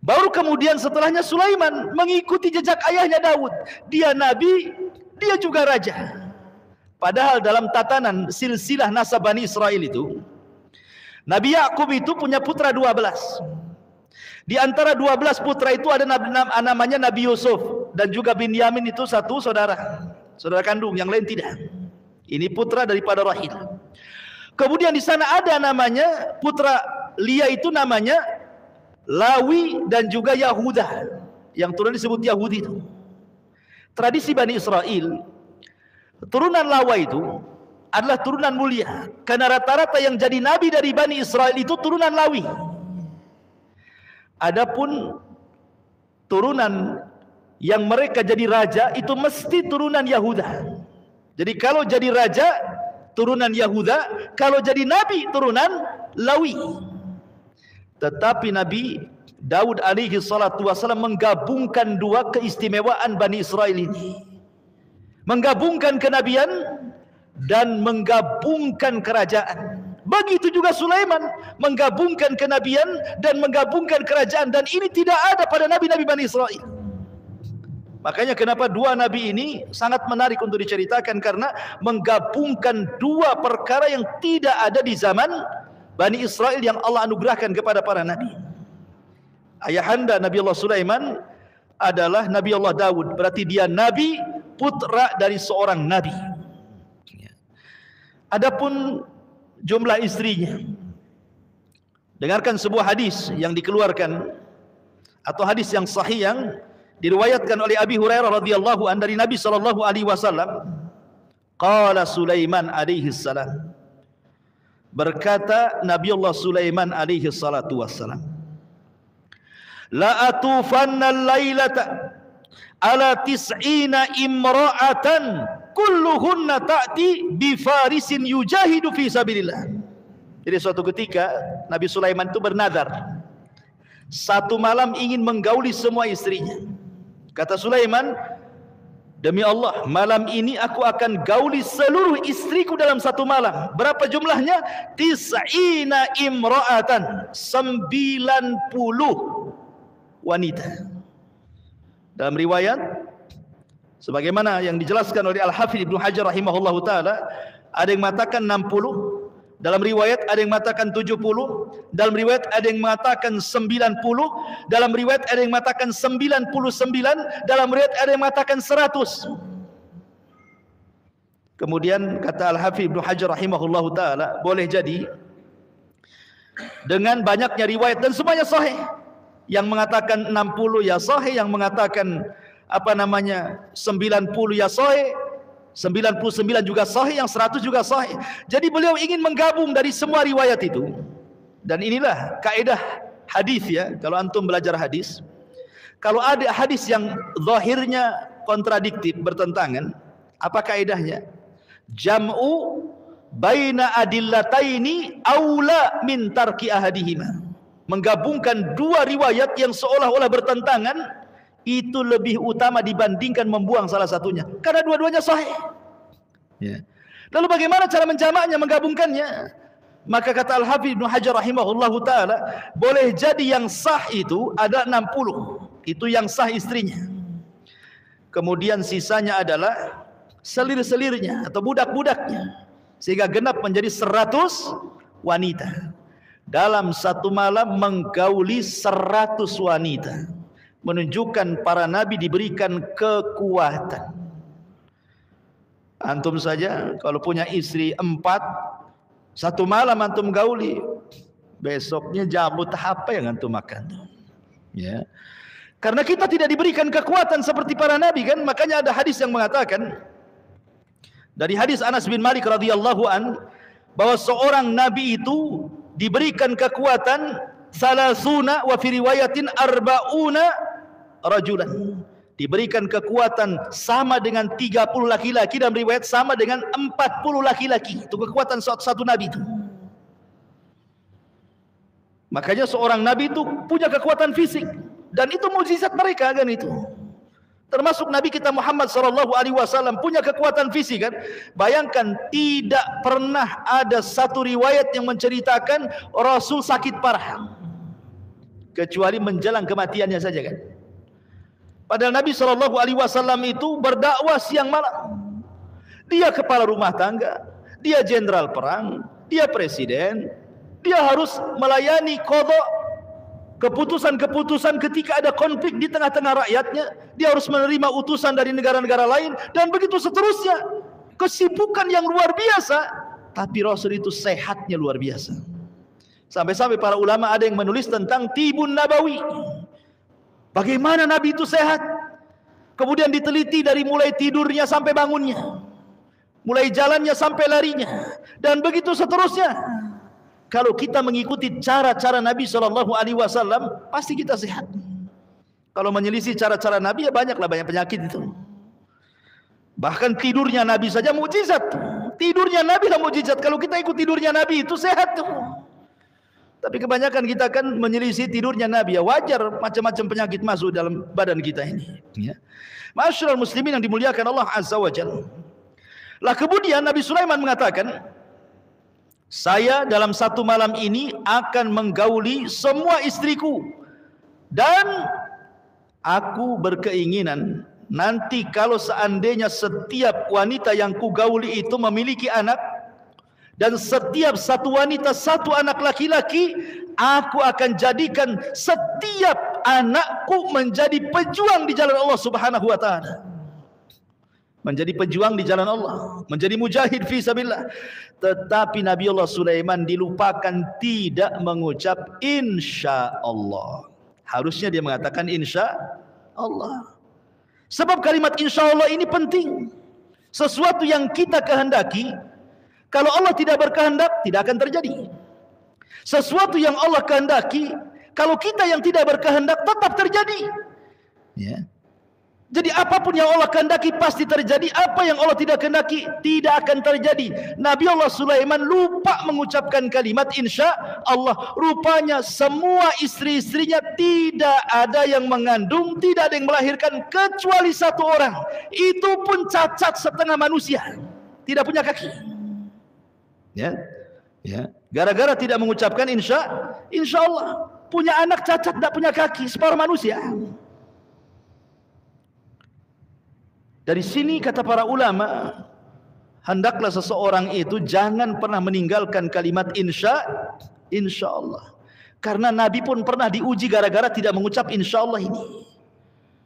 A: Baru kemudian setelahnya Sulaiman mengikuti jejak ayahnya Daud. Dia nabi, dia juga raja. Padahal dalam tatanan silsilah nasab Bani Israel itu, Nabi Yakub itu punya putra 12. Di antara 12 putra itu ada namanya Nabi Yusuf, dan juga Binyamin itu satu saudara kandung, yang lain tidak. Ini putra daripada Rahil. Kemudian di sana ada namanya putra Lia itu namanya Lawi dan juga Yahuda, yang turun disebut Yahudi itu. Tradisi Bani Israel, turunan Lawa itu adalah turunan mulia, karena rata-rata yang jadi nabi dari Bani Israel itu turunan Lawi. Adapun turunan yang mereka jadi raja itu mesti turunan Yahuda. Jadi kalau jadi raja turunan Yahuda, kalau jadi nabi turunan Lawi. Tetapi Nabi Daud alaihi salatu wasallam menggabungkan dua keistimewaan Bani Israel ini. Menggabungkan kenabian dan menggabungkan kerajaan. Begitu juga Sulaiman menggabungkan kenabian dan menggabungkan kerajaan, dan ini tidak ada pada nabi-nabi Bani Israel. Makanya kenapa dua nabi ini sangat menarik untuk diceritakan, karena menggabungkan dua perkara yang tidak ada di zaman Bani Israel yang Allah anugerahkan kepada para nabi. Ayahanda Nabi Allah Sulaiman adalah Nabi Allah Daud, berarti dia nabi, putra dari seorang nabi. Adapun jumlah istrinya, dengarkan sebuah hadis yang dikeluarkan atau hadis yang sahih yang diriwayatkan oleh Abi Hurairah radhiyallahu an dari Nabi sallallahu alaihi wasallam. Qala Sulaiman alaihi salam, berkata Nabi Allah Sulaiman alaihi salatu wassalam, la atufanna al-lailata ala tis'ina imra'atan kulluhunna ta'ti bi farisin yujahidu fi sabilillah. Jadi suatu ketika Nabi Sulaiman itu bernadar, satu malam ingin menggauli semua istrinya. Kata Sulaiman, demi Allah, malam ini aku akan gauli seluruh istriku dalam satu malam. Berapa jumlahnya? 90 imra'atan, 90 wanita. Dalam riwayat sebagaimana yang dijelaskan oleh Al-Hafidz Ibnu Hajar rahimahullahu taala, ada yang mengatakan 60, dalam riwayat ada yang mengatakan 70, dalam riwayat ada yang mengatakan 90, dalam riwayat ada yang mengatakan 99, dalam riwayat ada yang mengatakan 100. Kemudian kata Al-Hafidz Ibnu Hajar rahimahullahu taala, boleh jadi dengan banyaknya riwayat dan semuanya sahih. Yang mengatakan 60 ya sahih, yang mengatakan 90 ya sahih, 99 juga sahih, yang 100 juga sahih. Jadi beliau ingin menggabung dari semua riwayat itu. Dan inilah kaidah hadis ya, kalau antum belajar hadis, kalau ada hadis yang zahirnya kontradiktif, bertentangan, apa kaidahnya? Jam'u baina adillataini aula min tarki ahadihima. Menggabungkan dua riwayat yang seolah-olah bertentangan itu lebih utama dibandingkan membuang salah satunya, karena dua-duanya sahih. Ya. Lalu bagaimana cara menjamaknya, menggabungkannya? Maka kata Al-Hafidz Ibnu Hajar rahimahullahu taala, boleh jadi yang sah itu ada 60, itu yang sah istrinya. Kemudian sisanya adalah selir-selirnya atau budak-budaknya, sehingga genap menjadi 100 wanita. Dalam satu malam menggauli 100 wanita, menunjukkan para nabi diberikan kekuatan. Antum saja kalau punya istri 4, satu malam antum gauli, besoknya jamu apa yang antum makan? Ya. Karena kita tidak diberikan kekuatan seperti para nabi kan, makanya ada hadis yang mengatakan, dari hadis Anas bin Malik radhiyallahu an, bahwa seorang nabi itu diberikan kekuatan salasuna wa fi riwayatin arba'una rajulan. Diberikan kekuatan sama dengan 30 laki-laki, dalam riwayat sama dengan 40 laki-laki. Itu kekuatan satu nabi itu. Makanya seorang nabi itu punya kekuatan fisik, dan itu mukjizat mereka kan itu. Termasuk Nabi kita Muhammad SAW punya kekuatan fisik kan. Bayangkan, tidak pernah ada satu riwayat yang menceritakan Rasul sakit parah, kecuali menjelang kematiannya saja kan. Padahal Nabi SAW itu berdakwah siang malam. Dia kepala rumah tangga, dia jenderal perang, dia presiden, dia harus melayani qadha, keputusan-keputusan ketika ada konflik di tengah-tengah rakyatnya. Dia harus menerima utusan dari negara-negara lain, dan begitu seterusnya. Kesibukan yang luar biasa, tapi Rasul itu sehatnya luar biasa. Sampai-sampai para ulama ada yang menulis tentang Tibun Nabawi, bagaimana Nabi itu sehat. Kemudian diteliti dari mulai tidurnya sampai bangunnya, mulai jalannya sampai larinya, dan begitu seterusnya. Kalau kita mengikuti cara-cara Nabi SAW, pasti kita sehat. Kalau menyelisih cara-cara Nabi, ya banyak penyakit itu. Bahkan tidurnya Nabi saja mukjizat. Tidurnya Nabi lah mukjizat. Kalau kita ikut tidurnya Nabi, itu sehat tuh. Tapi kebanyakan kita kan menyelisih tidurnya Nabi. Ya wajar macam-macam penyakit masuk dalam badan kita ini. Ya. Ma'asyiral muslimin yang dimuliakan Allah Azza wa Jalla. Lah kemudian Nabi Sulaiman mengatakan, saya dalam satu malam ini akan menggauli semua istriku, dan aku berkeinginan nanti kalau seandainya setiap wanita yang kugauli itu memiliki anak, dan setiap satu wanita satu anak laki-laki, aku akan jadikan setiap anakku menjadi pejuang di jalan Allah Subhanahu wa taala. Menjadi pejuang di jalan Allah, menjadi mujahid fi sabilillah. Tetapi Nabi Allah Sulaiman dilupakan tidak mengucap insya Allah. Harusnya dia mengatakan insya Allah. Sebab kalimat insya Allah ini penting. Sesuatu yang kita kehendaki, kalau Allah tidak berkehendak, tidak akan terjadi. Sesuatu yang Allah kehendaki, kalau kita yang tidak berkehendak, tetap terjadi. Ya. Jadi apapun yang Allah kehendaki pasti terjadi, apa yang Allah tidak kehendaki tidak akan terjadi. Nabi Allah Sulaiman lupa mengucapkan kalimat insya Allah. Rupanya semua istri-istrinya tidak ada yang mengandung, tidak ada yang melahirkan kecuali satu orang. Itu pun cacat setengah manusia, tidak punya kaki. Ya, ya. Gara-gara tidak mengucapkan insya Allah, punya anak cacat, tidak punya kaki, separuh manusia. Dari sini kata para ulama, hendaklah seseorang itu jangan pernah meninggalkan kalimat insya Allah. Karena Nabi pun pernah diuji gara-gara tidak mengucap insya Allah ini.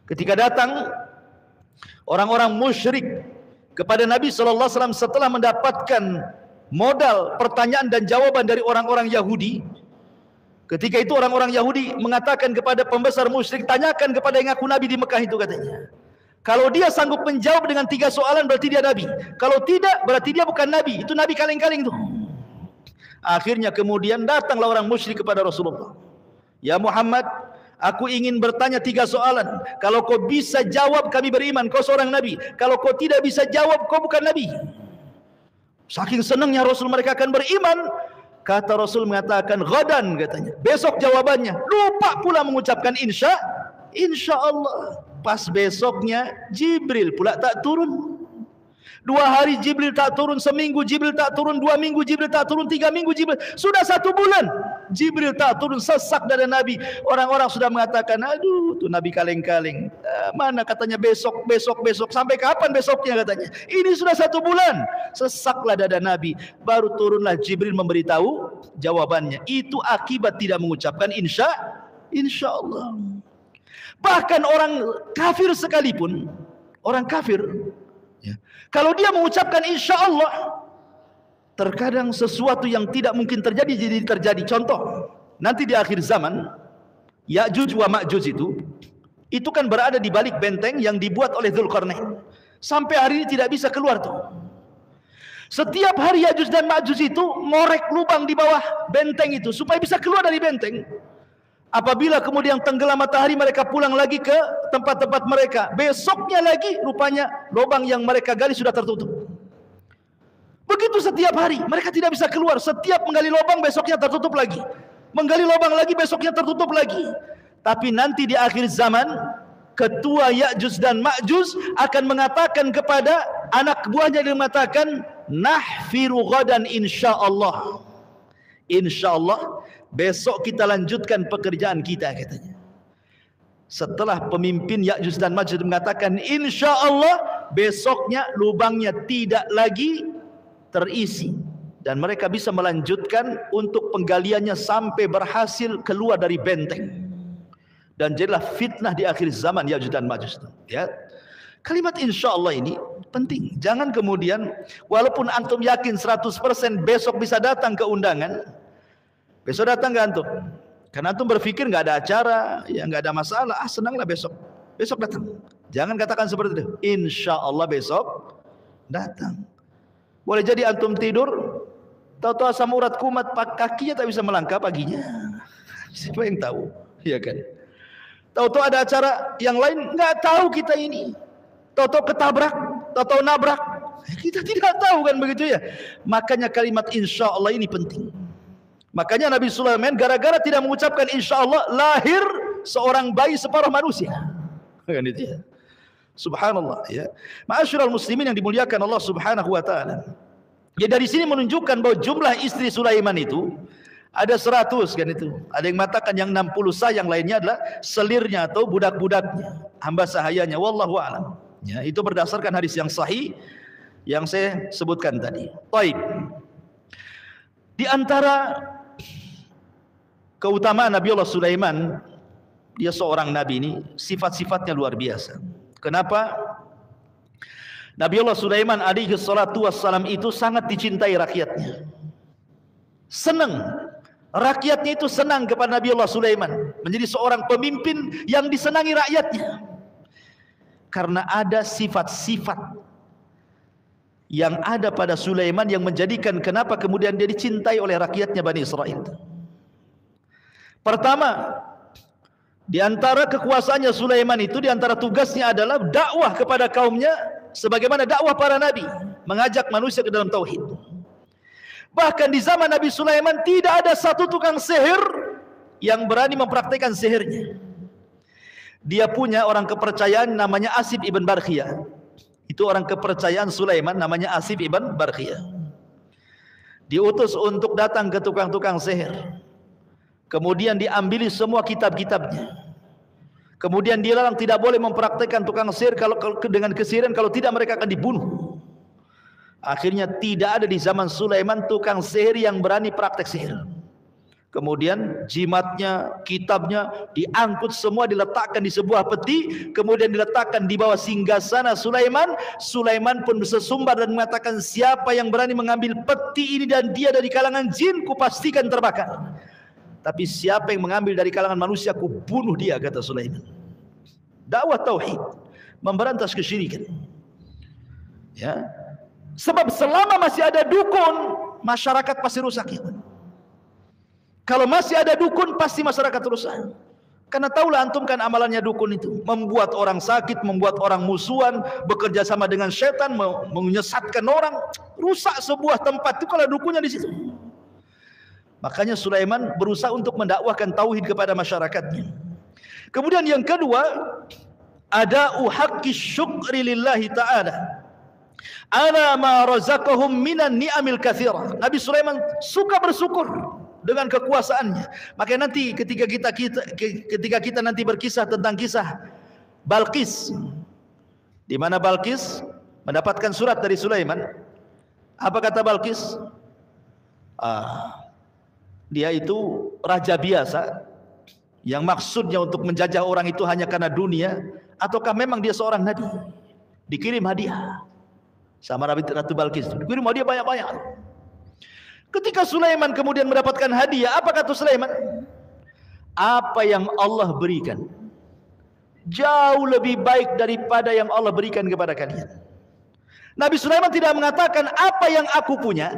A: Ketika datang orang-orang musyrik kepada Nabi SAW setelah mendapatkan modal pertanyaan dan jawaban dari orang-orang Yahudi. Ketika itu orang-orang Yahudi mengatakan kepada pembesar musyrik, tanyakan kepada yang ngaku Nabi di Mekah itu, katanya. Kalau dia sanggup menjawab dengan 3 soalan berarti dia Nabi. Kalau tidak berarti dia bukan Nabi. Itu Nabi kaleng-kaleng tuh. Akhirnya kemudian datanglah orang musyrik kepada Rasulullah. Ya Muhammad, aku ingin bertanya 3 soalan. Kalau kau bisa jawab kami beriman, kau seorang Nabi. Kalau kau tidak bisa jawab, kau bukan Nabi. Saking senangnya Rasul mereka akan beriman. Kata Rasul mengatakan ghadan, katanya. Besok jawabannya. Lupa pula mengucapkan insya Allah. Pas besoknya Jibril pula tak turun. 2 hari Jibril tak turun, seminggu Jibril tak turun, 2 minggu Jibril tak turun, 3 minggu Jibril, sudah 1 bulan Jibril tak turun, sesak dari Nabi. Orang-orang sudah mengatakan, aduh tuh Nabi kaleng-kaleng, mana katanya besok, sampai kapan besoknya katanya. Ini sudah 1 bulan, sesaklah dada Nabi. Baru turunlah Jibril memberitahu jawabannya. Itu akibat tidak mengucapkan insya Allah. Bahkan orang kafir sekalipun, orang kafir, ya, kalau dia mengucapkan insya Allah, terkadang sesuatu yang tidak mungkin terjadi jadi terjadi. Contoh, nanti di akhir zaman, Ya'juj wa Ma'juj itu kan berada di balik benteng yang dibuat oleh Dzulqarnain. Sampai hari ini tidak bisa keluar tuh. Setiap hari Ya'juj dan Ma'juj itu ngorek lubang di bawah benteng itu supaya bisa keluar dari benteng. Apabila kemudian tenggelam matahari, mereka pulang lagi ke tempat-tempat mereka. Besoknya lagi rupanya lubang yang mereka gali sudah tertutup. Begitu setiap hari, mereka tidak bisa keluar. Setiap menggali lubang besoknya tertutup lagi. Menggali lubang lagi besoknya tertutup lagi. Tapi nanti di akhir zaman, ketua Ya'juj dan Ma'juj akan mengatakan kepada anak buahnya, dia mengatakan, nahfiru ghadan insyaallah. Insyaallah besok kita lanjutkan pekerjaan kita, katanya. Setelah pemimpin Ya'juj dan Ma'juj mengatakan insya Allah, besoknya lubangnya tidak lagi terisi dan mereka bisa melanjutkan untuk penggaliannya sampai berhasil keluar dari benteng. Dan jadilah fitnah di akhir zaman Ya'juj dan Ma'juj. Ya. Kalimat insya Allah ini penting. Jangan kemudian walaupun antum yakin 100% besok bisa datang ke undangan, besok datang gak antum? Karena antum berpikir gak ada acara, ya gak ada masalah, senanglah besok datang. Jangan katakan seperti itu. Insya Allah besok datang. Boleh jadi antum tidur, tahu-tahu asam urat kumat, kakinya tak bisa melangkah paginya. Siapa yang tahu? Iya kan? Tahu-tahu ada acara yang lain, gak tahu kita ini. Tahu-tahu ketabrak, tahu-tahu nabrak, kita tidak tahu kan, begitu ya. Makanya kalimat insya Allah ini penting. Makanya Nabi Sulaiman gara-gara tidak mengucapkan insya Allah, lahir seorang bayi separuh manusia. Kan itu ya. Subhanallah ya. Ma'asyiral muslimin yang dimuliakan Allah Subhanahu wa taala. Ya, dari sini menunjukkan bahwa jumlah istri Sulaiman itu ada 100 kan itu. Ada yang mengatakan yang 60 sah, yang lainnya adalah selirnya atau budak-budaknya, hamba sahayanya. Wallahu a'lam. Ya, itu berdasarkan hadis yang sahih yang saya sebutkan tadi. Baik. Di antara keutamaan Nabi Allah Sulaiman, dia seorang nabi ini, sifat-sifatnya luar biasa. Kenapa? Nabi Allah Sulaiman alaihi salatu wassalam itu sangat dicintai rakyatnya. Senang. Rakyatnya itu senang kepada Nabi Allah Sulaiman. Menjadi seorang pemimpin yang disenangi rakyatnya. Karena ada sifat-sifat yang ada pada Sulaiman yang menjadikan kenapa kemudian dia dicintai oleh rakyatnya Bani Israel. Pertama, Di antara kekuasaannya Sulaiman itu, di antara tugasnya adalah dakwah kepada kaumnya sebagaimana dakwah para nabi, mengajak manusia ke dalam tauhid. Bahkan di zaman Nabi Sulaiman tidak ada satu tukang sihir yang berani mempraktikkan sihirnya. Dia punya orang kepercayaan namanya Asif ibn Barkhiyah. Itu orang kepercayaan Sulaiman namanya Asif ibn Barkhiyah. Diutus untuk datang ke tukang-tukang sihir. Kemudian diambili semua kitab-kitabnya. Kemudian dilarang tidak boleh mempraktikkan tukang sihir kalau dengan kesihiran, kalau tidak mereka akan dibunuh. Akhirnya tidak ada di zaman Sulaiman tukang sihir yang berani praktek sihir. Kemudian jimatnya, kitabnya diangkut semua, diletakkan di sebuah peti, kemudian diletakkan di bawah singgasana Sulaiman. Sulaiman pun bersumbar dan mengatakan, siapa yang berani mengambil peti ini dan dia dari kalangan jin, kupastikan terbakar. Tapi siapa yang mengambil dari kalangan manusia, ku bunuh dia, kata Sulaiman. Dakwah tauhid, memberantas kesyirikan. Ya. Sebab selama masih ada dukun, masyarakat pasti rusak. Ya. Kalau masih ada dukun, pasti masyarakat rusak. Karena tahulah antum kan amalannya dukun itu, membuat orang sakit, membuat orang musuhan, bekerja sama dengan setan, menyesatkan orang, rusak sebuah tempat itu kalau dukunnya di situ. Makanya Sulaiman berusaha untuk mendakwahkan tauhid kepada masyarakatnya. Kemudian yang kedua, ada haqqi syukri lillahi ta'ala ala ma razaqahum minan ni'amil katsira. Nabi Sulaiman suka bersyukur dengan kekuasaannya. Maka nanti ketika kita nanti berkisah tentang kisah Balqis, di mana Balqis mendapatkan surat dari Sulaiman, apa kata Balqis? Dia itu raja biasa yang maksudnya untuk menjajah orang itu hanya karena dunia, ataukah memang dia seorang nabi? Dikirim hadiah sama Ratu Balqis, dikirim hadiah banyak-banyak. Ketika Sulaiman kemudian mendapatkan hadiah, apa kata Sulaiman? Apa yang Allah berikan jauh lebih baik daripada yang Allah berikan kepada kalian. Nabi Sulaiman tidak mengatakan apa yang aku punya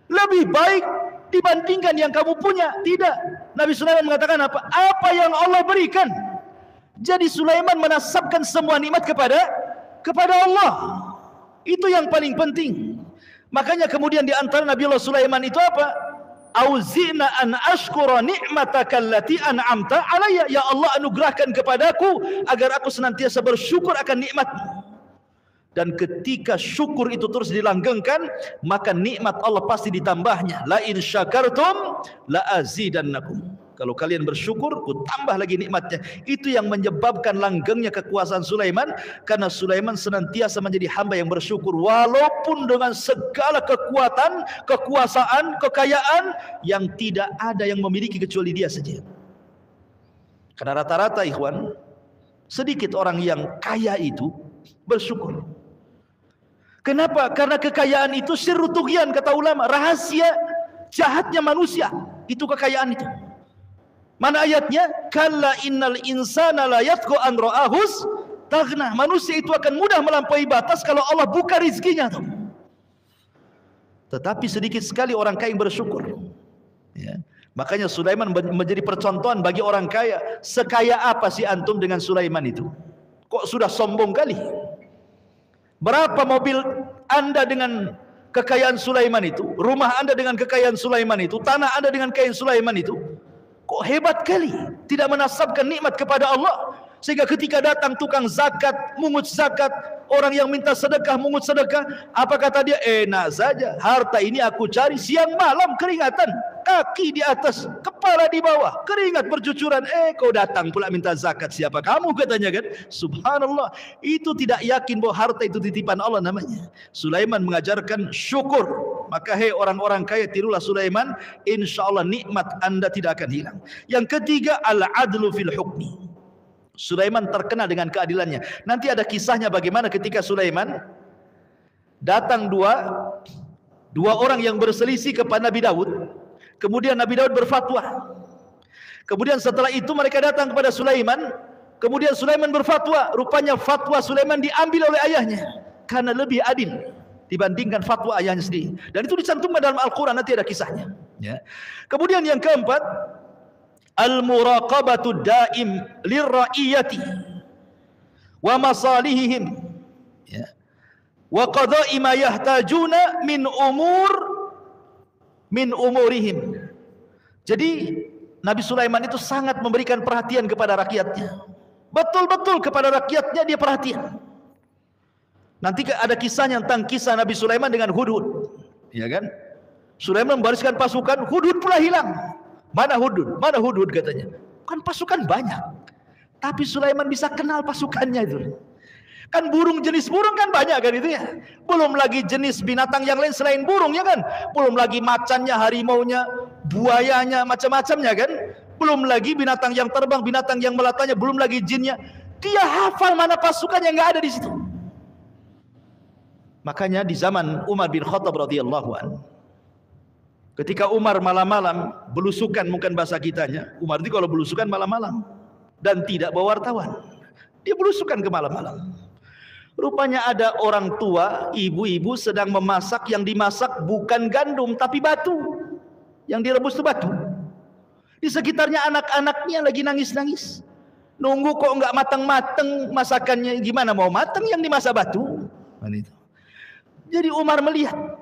A: lebih baik dibandingkan yang kamu punya. Tidak. Nabi Sulaiman mengatakan apa? Apa yang Allah berikan. Jadi Sulaiman menasabkan semua nikmat kepada Allah. Itu yang paling penting. Makanya kemudian di antara Nabi Allah Sulaiman itu apa? Auzina an ashkura ni'mataka allati an'amta alayya. Ya Allah, anugerahkan kepadaku agar aku senantiasa bersyukur akan nikmat-Mu. Dan ketika syukur itu terus dilanggengkan, maka nikmat Allah pasti ditambahnya. La in syakartum la azidannakum. Kalau kalian bersyukur, ku tambah lagi nikmatnya. Itu yang menyebabkan langgengnya kekuasaan Sulaiman, karena Sulaiman senantiasa menjadi hamba yang bersyukur walaupun dengan segala kekuatan, kekuasaan, kekayaan yang tidak ada yang memiliki kecuali dia saja. Karena rata-rata ikhwan, sedikit orang yang kaya itu bersyukur. Kenapa? Karena kekayaan itu sirru tughyan, kata ulama, rahasia jahatnya manusia. Itu kekayaan itu. Mana ayatnya? Kalla innal insana la yatqa an ra'ahus taghna. Manusia itu akan mudah melampaui batas kalau Allah buka rizkinya. Tetapi sedikit sekali orang kaya yang bersyukur. Ya. Makanya Sulaiman menjadi percontohan bagi orang kaya. Sekaya apa sih antum dengan Sulaiman itu? Kok sudah sombong kali? Berapa mobil anda dengan kekayaan Sulaiman itu? Rumah anda dengan kekayaan Sulaiman itu? Tanah anda dengan kekayaan Sulaiman itu? Kok hebat kali, tidak menasabkan nikmat kepada Allah. Sehingga ketika datang tukang zakat, mungut zakat, orang yang minta sedekah, mungut sedekah, apa kata dia? Enak saja, harta ini aku cari siang malam keringatan, kaki di atas, kepala di bawah, keringat bercucuran. Kau datang pula minta zakat, siapa kamu, katanya kan? Subhanallah, itu tidak yakin bahwa harta itu titipan Allah namanya. Sulaiman mengajarkan syukur. Maka hei orang-orang kaya, tirulah Sulaiman, insyaallah nikmat anda tidak akan hilang. Yang ketiga, al-adlu fil hukmi. Sulaiman terkenal dengan keadilannya. Nanti ada kisahnya bagaimana ketika Sulaiman datang dua orang yang berselisih kepada Nabi Daud. Kemudian Nabi Daud berfatwa. Kemudian setelah itu mereka datang kepada Sulaiman. Kemudian Sulaiman berfatwa. Rupanya fatwa Sulaiman diambil oleh ayahnya karena lebih adil dibandingkan fatwa ayahnya sendiri. Dan itu dicantumkan dalam Al-Quran, nanti ada kisahnya. Ya. Kemudian yang keempat, al-muraqabatu daim lirra'iyati wa masalihihim, ya, wa qada'i ma yahtajuna min umurihim. Jadi Nabi Sulaiman itu sangat memberikan perhatian kepada rakyatnya. Betul-betul kepada rakyatnya dia perhatian. Nanti ada kisahnya tentang kisah Nabi Sulaiman dengan Hudhud, ya kan? Sulaiman membariskan pasukan, Hudhud pula hilang. Mana Hudhud? Mana Hudhud katanya? Kan pasukan banyak, tapi Sulaiman bisa kenal pasukannya itu. Kan burung, jenis burung kan banyak kan itu ya. Belum lagi jenis binatang yang lain selain burung ya kan. Belum lagi macannya, harimaunya, buayanya, macam-macamnya kan. Belum lagi binatang yang terbang, binatang yang melatanya, belum lagi jinnya. Dia hafal mana pasukan yang nggak ada di situ. Makanya di zaman Umar bin Khattab radhiyallahu anhu, ketika Umar malam-malam belusukan, mungkin bahasa kitanya, Umar itu kalau belusukan malam-malam dan tidak bawa wartawan, dia belusukan ke malam-malam. Rupanya ada orang tua, ibu-ibu sedang memasak, yang dimasak bukan gandum tapi batu. Yang direbus itu batu. Di sekitarnya anak-anaknya lagi nangis-nangis. Nunggu kok enggak matang-matang masakannya, gimana mau matang yang dimasak batu? Jadi Umar melihat,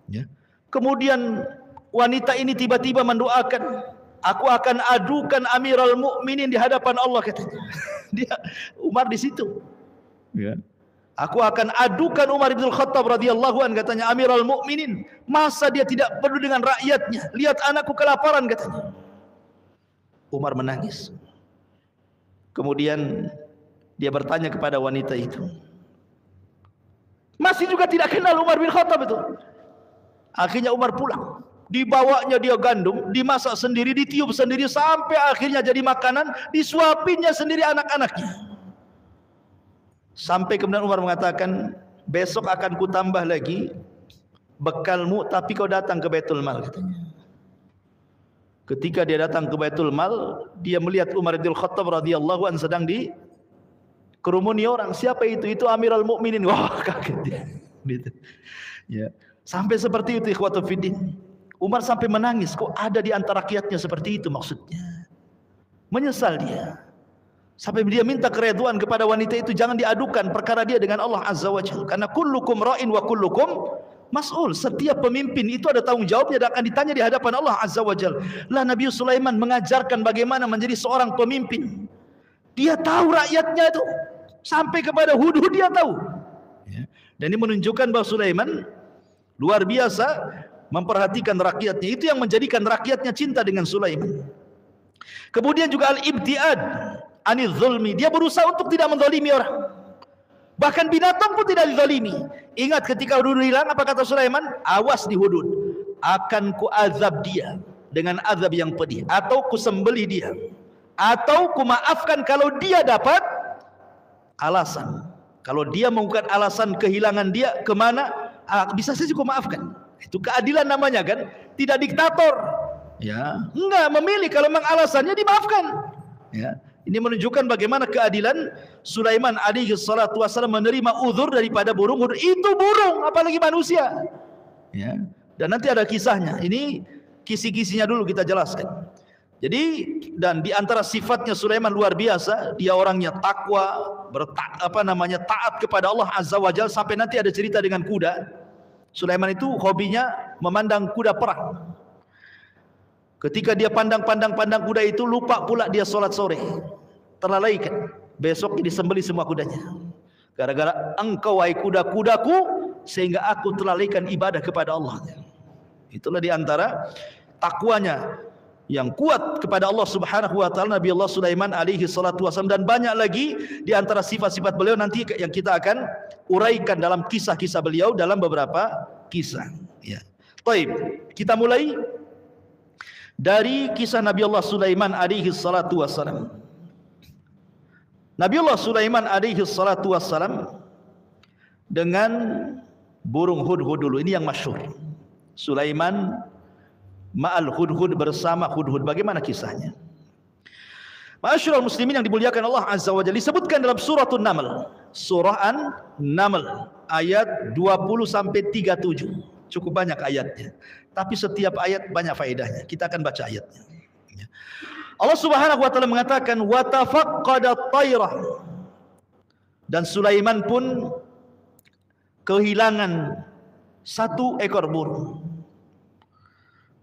A: ya. Kemudian wanita ini tiba-tiba mendoakan, aku akan adukan Amirul Mukminin di hadapan Allah, katanya. Umar di situ. Ya. Aku akan adukan Umar bin Khattab radhiyallahu anhu, katanya, Amirul Mukminin. Masa dia tidak peduli dengan rakyatnya? Lihat anakku kelaparan, katanya. Umar menangis. Kemudian dia bertanya kepada wanita itu. Masih juga tidak kenal Umar bin Khattab itu. Akhirnya Umar pulang. Dibawanya dia gandum, dimasak sendiri, ditiup sendiri, sampai akhirnya jadi makanan, disuapinnya sendiri anak-anaknya. Sampai kemudian Umar mengatakan, besok akan ku tambah lagi bekalmu, tapi kau datang ke Baitul Mal, katanya. Ketika dia datang ke Baitul Mal, dia melihat Umar bin Khattab radhiyallahu anhu sedang dikerumuni orang. Siapa itu? Itu Amirul Mukminin. Wah, kaget dia. Gitu. Ya. Sampai seperti itu, ikhwatu fiddin. Umar sampai menangis, kok ada di antara rakyatnya seperti itu maksudnya. Menyesal dia. Sampai dia minta keridhaan kepada wanita itu, jangan diadukan perkara dia dengan Allah Azza wa Jalla. Karena kullukum ra'in wa kullukum mas'ul. Setiap pemimpin itu ada tanggung jawabnya dan akan ditanya di hadapan Allah Azza wa Jalla. Lah Nabi Sulaiman mengajarkan bagaimana menjadi seorang pemimpin. Dia tahu rakyatnya itu. Sampai kepada Hudhud dia tahu. Ya. Dan ini menunjukkan bahwa Sulaiman luar biasa memperhatikan rakyatnya. Itu yang menjadikan rakyatnya cinta dengan Sulaiman. Kemudian juga al-ibtiad anil zulmi. Dia berusaha untuk tidak menzalimi orang. Bahkan binatang pun tidak dizalimi. Ingat ketika Hudhud hilang, apa kata Sulaiman? Awas di Hudhud, akan ku azab dia dengan azab yang pedih, atau ku sembelih dia, atau ku maafkan kalau dia dapat alasan. Kalau dia mengungkapkan alasan kehilangan dia kemana, bisa saja ku maafkan. Itu keadilan namanya kan, tidak diktator. Ya, enggak memilih, kalau memang alasannya dimaafkan. Ya. Ini menunjukkan bagaimana keadilan Sulaiman alaihi salatu wasallam menerima uzur daripada burung. Itu burung, apalagi manusia. Ya. Dan nanti ada kisahnya. Ini kisi-kisinya dulu kita jelaskan. Jadi, dan di antara sifatnya Sulaiman luar biasa, dia orangnya takwa, taat kepada Allah Azza wa Jalla, sampai nanti ada cerita dengan kuda. Sulaiman itu hobinya memandang kuda perang. Ketika dia pandang kuda itu, lupa pula dia sholat sore, terlalaikan. Besok disembelih semua kudanya. Gara-gara engkau wahai kuda-kudaku, sehingga aku terlalaikan ibadah kepada Allah. Itulah diantara takwanya yang kuat kepada Allah Subhanahu wa taala Nabi Allah Sulaiman alaihi salatu wasallam. Dan banyak lagi diantara sifat-sifat beliau nanti yang kita akan uraikan dalam kisah-kisah beliau dalam beberapa kisah. Ya. Baik, kita mulai dari kisah Nabi Allah Sulaiman alaihi salatu wassalam. Nabi Allah Sulaiman alaihi salatu wassalam dengan burung hudhud dulu. Ini yang masyhur. Sulaiman ma'al hudhud, bersama hudhud. Bagaimana kisahnya? Ma'asyiral muslimin yang dimuliakan Allah Azza wa Jalla, disebutkan dalam suratul Naml. Surah An-Naml ayat 20 sampai 37. Cukup banyak ayatnya. Tapi setiap ayat banyak faedahnya. Kita akan baca ayatnya. Allah Subhanahu wa taala mengatakan wa tafaqqada at-tayrah, dan Sulaiman pun kehilangan satu ekor burung.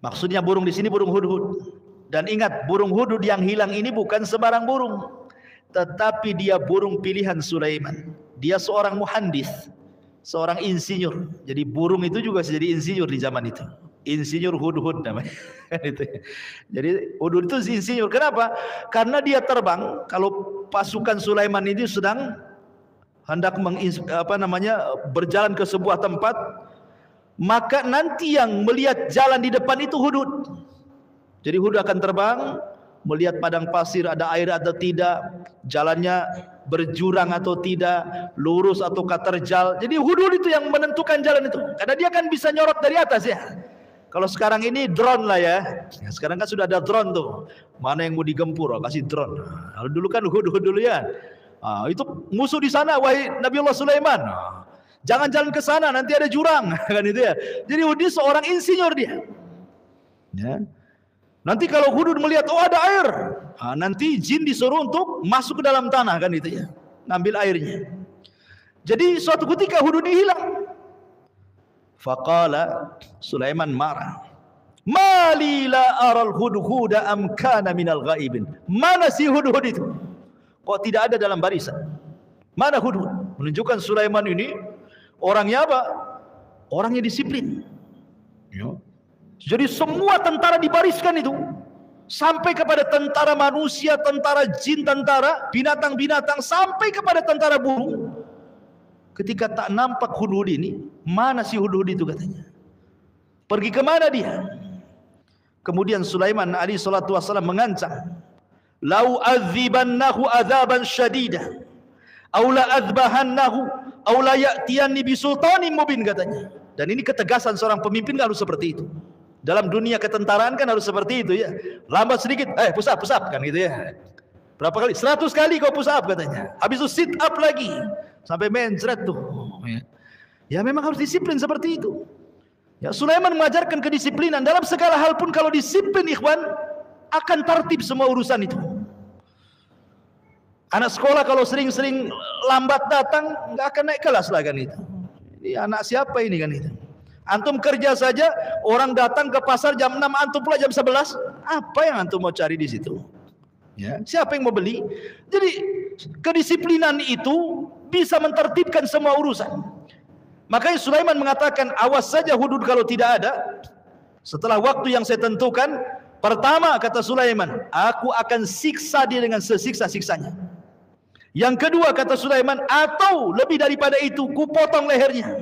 A: Maksudnya burung di sini burung hudhud. Dan ingat, burung hudhud yang hilang ini bukan sembarang burung, tetapi dia burung pilihan Sulaiman. Dia seorang muhandis, seorang insinyur. Jadi burung itu juga jadi insinyur di zaman itu. Insinyur hudhud namanya. Jadi hudhud itu insinyur. Kenapa? Karena dia terbang. Kalau pasukan Sulaiman ini sedang hendak berjalan ke sebuah tempat, maka nanti yang melihat jalan di depan itu hudhud. Jadi hudhud akan terbang, melihat padang pasir ada air atau tidak, jalannya berjurang atau tidak, lurus atau terjal. Jadi hudhud itu yang menentukan jalan itu, karena dia kan bisa nyorot dari atas ya. Kalau sekarang ini drone lah ya. Sekarang kan sudah ada drone tuh. Mana yang mau digempur, kasih drone. Kalau dulu kan hudhud dulu ya. Itu musuh di sana, wahai Nabiullah Sulaiman. Jangan jalan ke sana, nanti ada jurang, kan itu ya. Jadi hudhud seorang insinyur dia. Ya. Nanti kalau hudhud melihat ada air, nanti jin disuruh untuk masuk ke dalam tanah, kan itu ya. Ngambil airnya. Jadi suatu ketika hudhud hilang. Faqala, Sulaiman marah. Mali la aral hudhuda am kana minal ghaibin. Mana si hudhud itu? Kok tidak ada dalam barisan? Mana hudhud? Menunjukkan Sulaiman ini orangnya apa? Orangnya disiplin. Ya. Jadi semua tentara dibariskan itu, sampai kepada tentara manusia, tentara jin, tentara binatang-binatang, sampai kepada tentara burung. Ketika tak nampak hudhud ini, mana si hudhud itu katanya? Pergi kemana dia? Kemudian Sulaiman alaihi salatu wasallam mengancam, "Lau adzibannahu adzaban syadida, aw la adzbahannahu, aw la ya'tiyanni bisultanin mubin," katanya. Dan ini ketegasan seorang pemimpin harus seperti itu. Dalam dunia ketentaraan kan harus seperti itu ya. Lambat sedikit, push up kan gitu ya. Berapa kali? 100 kali kau push up katanya. Habis itu sit up lagi. Sampai mencret tuh. Ya memang harus disiplin seperti itu. Ya, Sulaiman mengajarkan kedisiplinan dalam segala hal pun. Kalau disiplin ikhwan, akan tertib semua urusan itu. Anak sekolah kalau sering-sering lambat datang, nggak akan naik kelas lah kan itu. Ini anak siapa ini kan itu? Antum kerja saja, orang datang ke pasar jam 6, antum pula jam 11. Apa yang antum mau cari di situ? Ya, siapa yang mau beli? Jadi kedisiplinan itu bisa mentertibkan semua urusan. Makanya Sulaiman mengatakan, awas saja hudhud kalau tidak ada. Setelah waktu yang saya tentukan, pertama kata Sulaiman, aku akan siksa dia dengan sesiksa-siksanya. Yang kedua kata Sulaiman, atau lebih daripada itu, ku potong lehernya.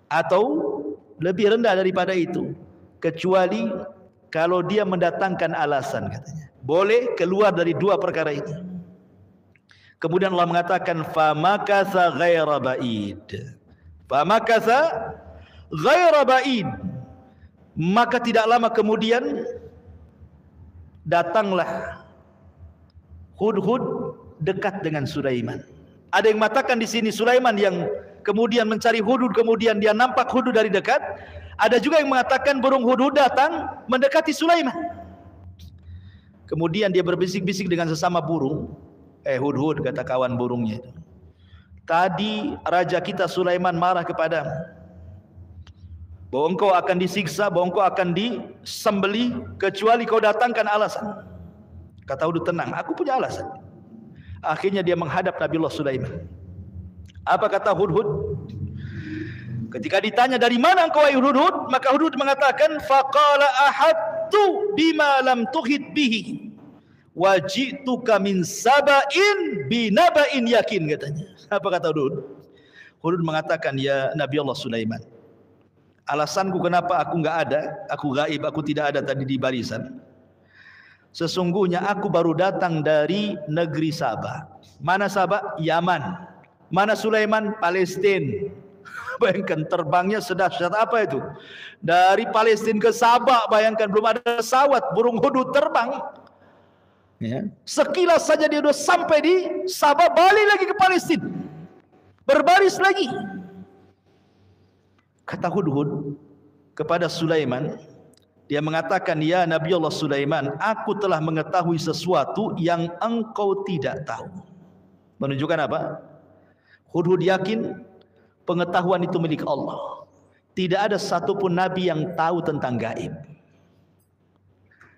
A: Atau lebih rendah daripada itu, kecuali kalau dia mendatangkan alasan katanya. Boleh keluar dari dua perkara ini. Kemudian Allah mengatakan famakatha ghaira ba'id. Famakatha ghaira ba'id. Maka tidak lama kemudian datanglah hudhud dekat dengan Sulaiman. Ada yang mengatakan di sini Sulaiman yang kemudian mencari hudhud, kemudian dia nampak hudhud dari dekat. Ada juga yang mengatakan burung hudhud datang mendekati Sulaiman. Kemudian dia berbisik-bisik dengan sesama burung. Hudhud, kata kawan burungnya itu, tadi raja kita Sulaiman marah kepadamu, bahwa engkau akan disiksa, bahwa engkau akan disembelih kecuali kau datangkan alasan. Kata hudhud, tenang, aku punya alasan. Akhirnya dia menghadap Nabiullah Sulaiman. Apa kata hudhud? Ketika ditanya dari mana engkau wahai hudhud, maka hudhud mengatakan faqala ahadtu bima lam tuhit bihi wajituka min saba'in binaba'in yakin, katanya. Apa kata hudhud? Hudhud mengatakan, ya Nabi Allah Sulaiman, alasanku kenapa aku enggak ada, aku gaib, aku tidak ada tadi di barisan. Sesungguhnya aku baru datang dari negeri Sabah. Mana Sabah? Yaman. Mana Sulaiman? Palestina. Bayangkan terbangnya sedahsyat apa itu? Dari Palestina ke Sabah, bayangkan belum ada pesawat, burung hudhud terbang. Ya. Sekilas saja dia sudah sampai di Sabah, balik lagi ke Palestina, berbaris lagi. Kata hudhud kepada Sulaiman, Dia mengatakan, ya Nabi Allah Sulaiman, aku telah mengetahui sesuatu yang engkau tidak tahu. Menunjukkan apa? Hudhud yakin pengetahuan itu milik Allah. Tidak ada satupun Nabi yang tahu tentang gaib.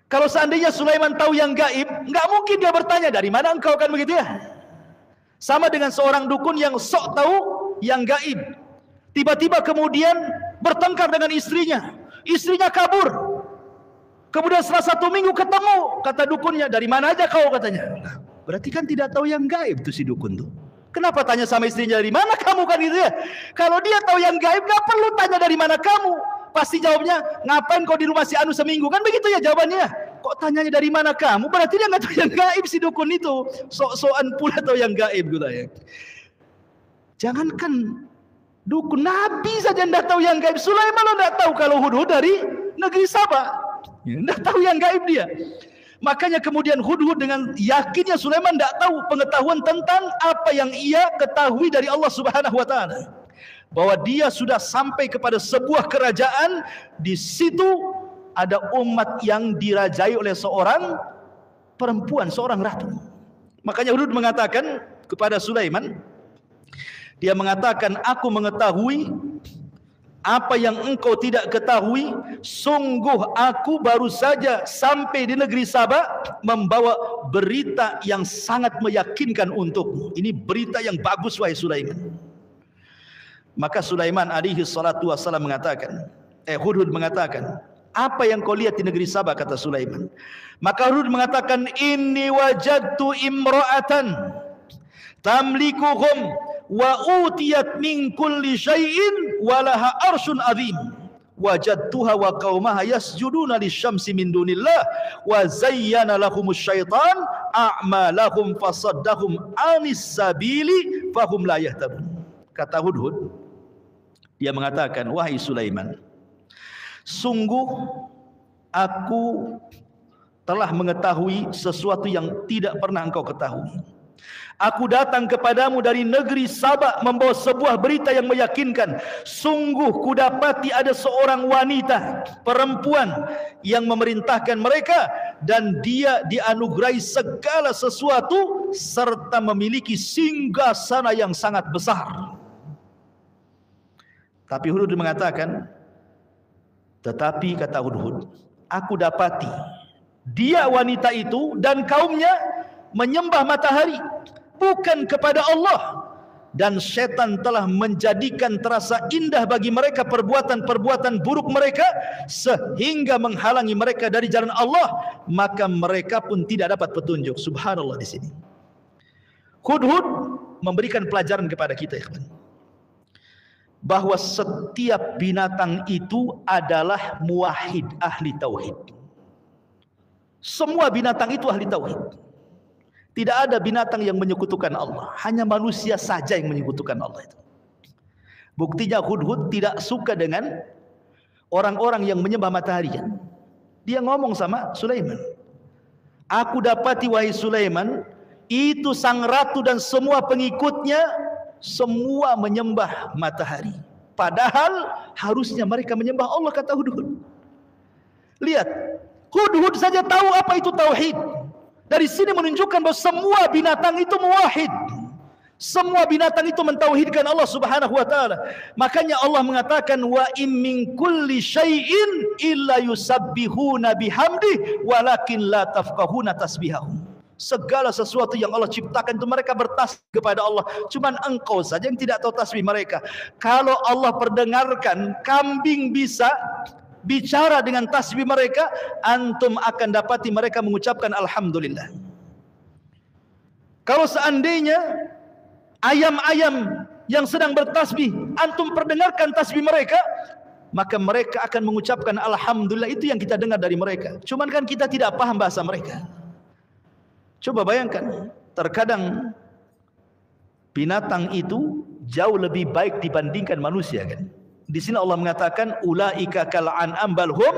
A: Kalau seandainya Sulaiman tahu yang gaib, nggak mungkin dia bertanya, dari mana engkau, kan begitu ya? Sama dengan seorang dukun yang sok tahu yang gaib. Tiba-tiba kemudian bertengkar dengan istrinya. Istrinya kabur. Kemudian setelah 1 minggu ketemu, kata dukunnya, dari mana aja kau, katanya. Berarti kan tidak tahu yang gaib tuh si dukun tuh. Kenapa tanya sama istrinya, dari mana kamu, kan gitu ya? Kalau dia tahu yang gaib, gak perlu tanya dari mana kamu. Pasti jawabnya, ngapain kau di rumah si Anu seminggu, kan begitu ya jawabannya. Kok tanyanya dari mana kamu? Berarti dia gak tahu yang gaib si dukun itu. Sok-sokan pula tahu yang gaib gitu ya. Jangankan dukun, Nabi saja tidak tahu yang gaib. Sulaiman lo tidak tahu kalau Hudhud dari negeri Sabah. Tidak tahu yang gaib dia. Makanya kemudian Hudhud dengan yakinnya Sulaiman tidak tahu pengetahuan tentang apa yang ia ketahui dari Allah Subhanahu wa taala. Bahwa dia sudah sampai kepada sebuah kerajaan, di situ ada umat yang dirajai oleh seorang perempuan, seorang ratu. Makanya Hudhud mengatakan kepada Sulaiman, dia mengatakan, aku mengetahui apa yang engkau tidak ketahui. Sungguh aku baru saja sampai di negeri Sabah membawa berita yang sangat meyakinkan untukmu. Ini berita yang bagus wahai Sulaiman. Maka Sulaiman alaihi salatu wassalam mengatakan, Hudhud mengatakan, apa yang kau lihat di negeri Sabah, kata Sulaiman. Maka Hudhud mengatakan, inni wajadtu imra'atan tamlikuhum wa utiyat min kulli syai'in wa laha arsyun azim wajadtuha wa qaumaha yasjuduna lisyamsi min dunillah wa zayyana lahumus syaitan a'malahum fasaddahum anis sabili fahum la yahtadun. Kata Hudhud, dia mengatakan, wahai Sulaiman, sungguh aku telah mengetahui sesuatu yang tidak pernah engkau ketahui. Aku datang kepadamu dari negeri Sabah membawa sebuah berita yang meyakinkan. Sungguh kudapati ada seorang wanita, perempuan yang memerintahkan mereka, dan dia dianugerahi segala sesuatu serta memiliki singgasana yang sangat besar. Tapi Hudhud mengatakan, tetapi kata Hudhud, aku dapati dia, wanita itu dan kaumnya menyembah matahari, bukan kepada Allah, dan setan telah menjadikan terasa indah bagi mereka perbuatan-perbuatan buruk mereka sehingga menghalangi mereka dari jalan Allah, maka mereka pun tidak dapat petunjuk. Subhanallah. Di sini Hudhud memberikan pelajaran kepada kita, ikhwan, bahwa setiap binatang itu adalah muwahhid, ahli tauhid. Semua binatang itu ahli tauhid. Tidak ada binatang yang menyekutukan Allah. Hanya manusia saja yang menyekutukan Allah itu. Buktinya Hudhud tidak suka dengan orang-orang yang menyembah matahari. Dia ngomong sama Sulaiman, aku dapati wahai Sulaiman, itu sang ratu dan semua pengikutnya semua menyembah matahari. Padahal harusnya mereka menyembah Allah, kata Hudhud. Lihat, Hudhud saja tahu apa itu tauhid. Dari sini menunjukkan bahwa semua binatang itu muwahhid. Semua binatang itu mentauhidkan Allah Subhanahu wa taala. Makanya Allah mengatakan, wa in min kulli syai'in illa yusabbihuna bihamdi walakin la tafqahuna tasbihahum. Segala sesuatu yang Allah ciptakan itu mereka bertasbih kepada Allah. Cuman engkau saja yang tidak tahu tasbih mereka. Kalau Allah perdengarkan kambing bisa bicara dengan tasbih mereka, antum akan dapati mereka mengucapkan alhamdulillah. Kalau seandainya ayam-ayam yang sedang bertasbih, antum perdengarkan tasbih mereka, maka mereka akan mengucapkan alhamdulillah. Itu yang kita dengar dari mereka. Cuman kan kita tidak paham bahasa mereka. Coba bayangkan, terkadang binatang itu jauh lebih baik dibandingkan manusia, kan? Di sini Allah mengatakan ulaika kal an'am bal hum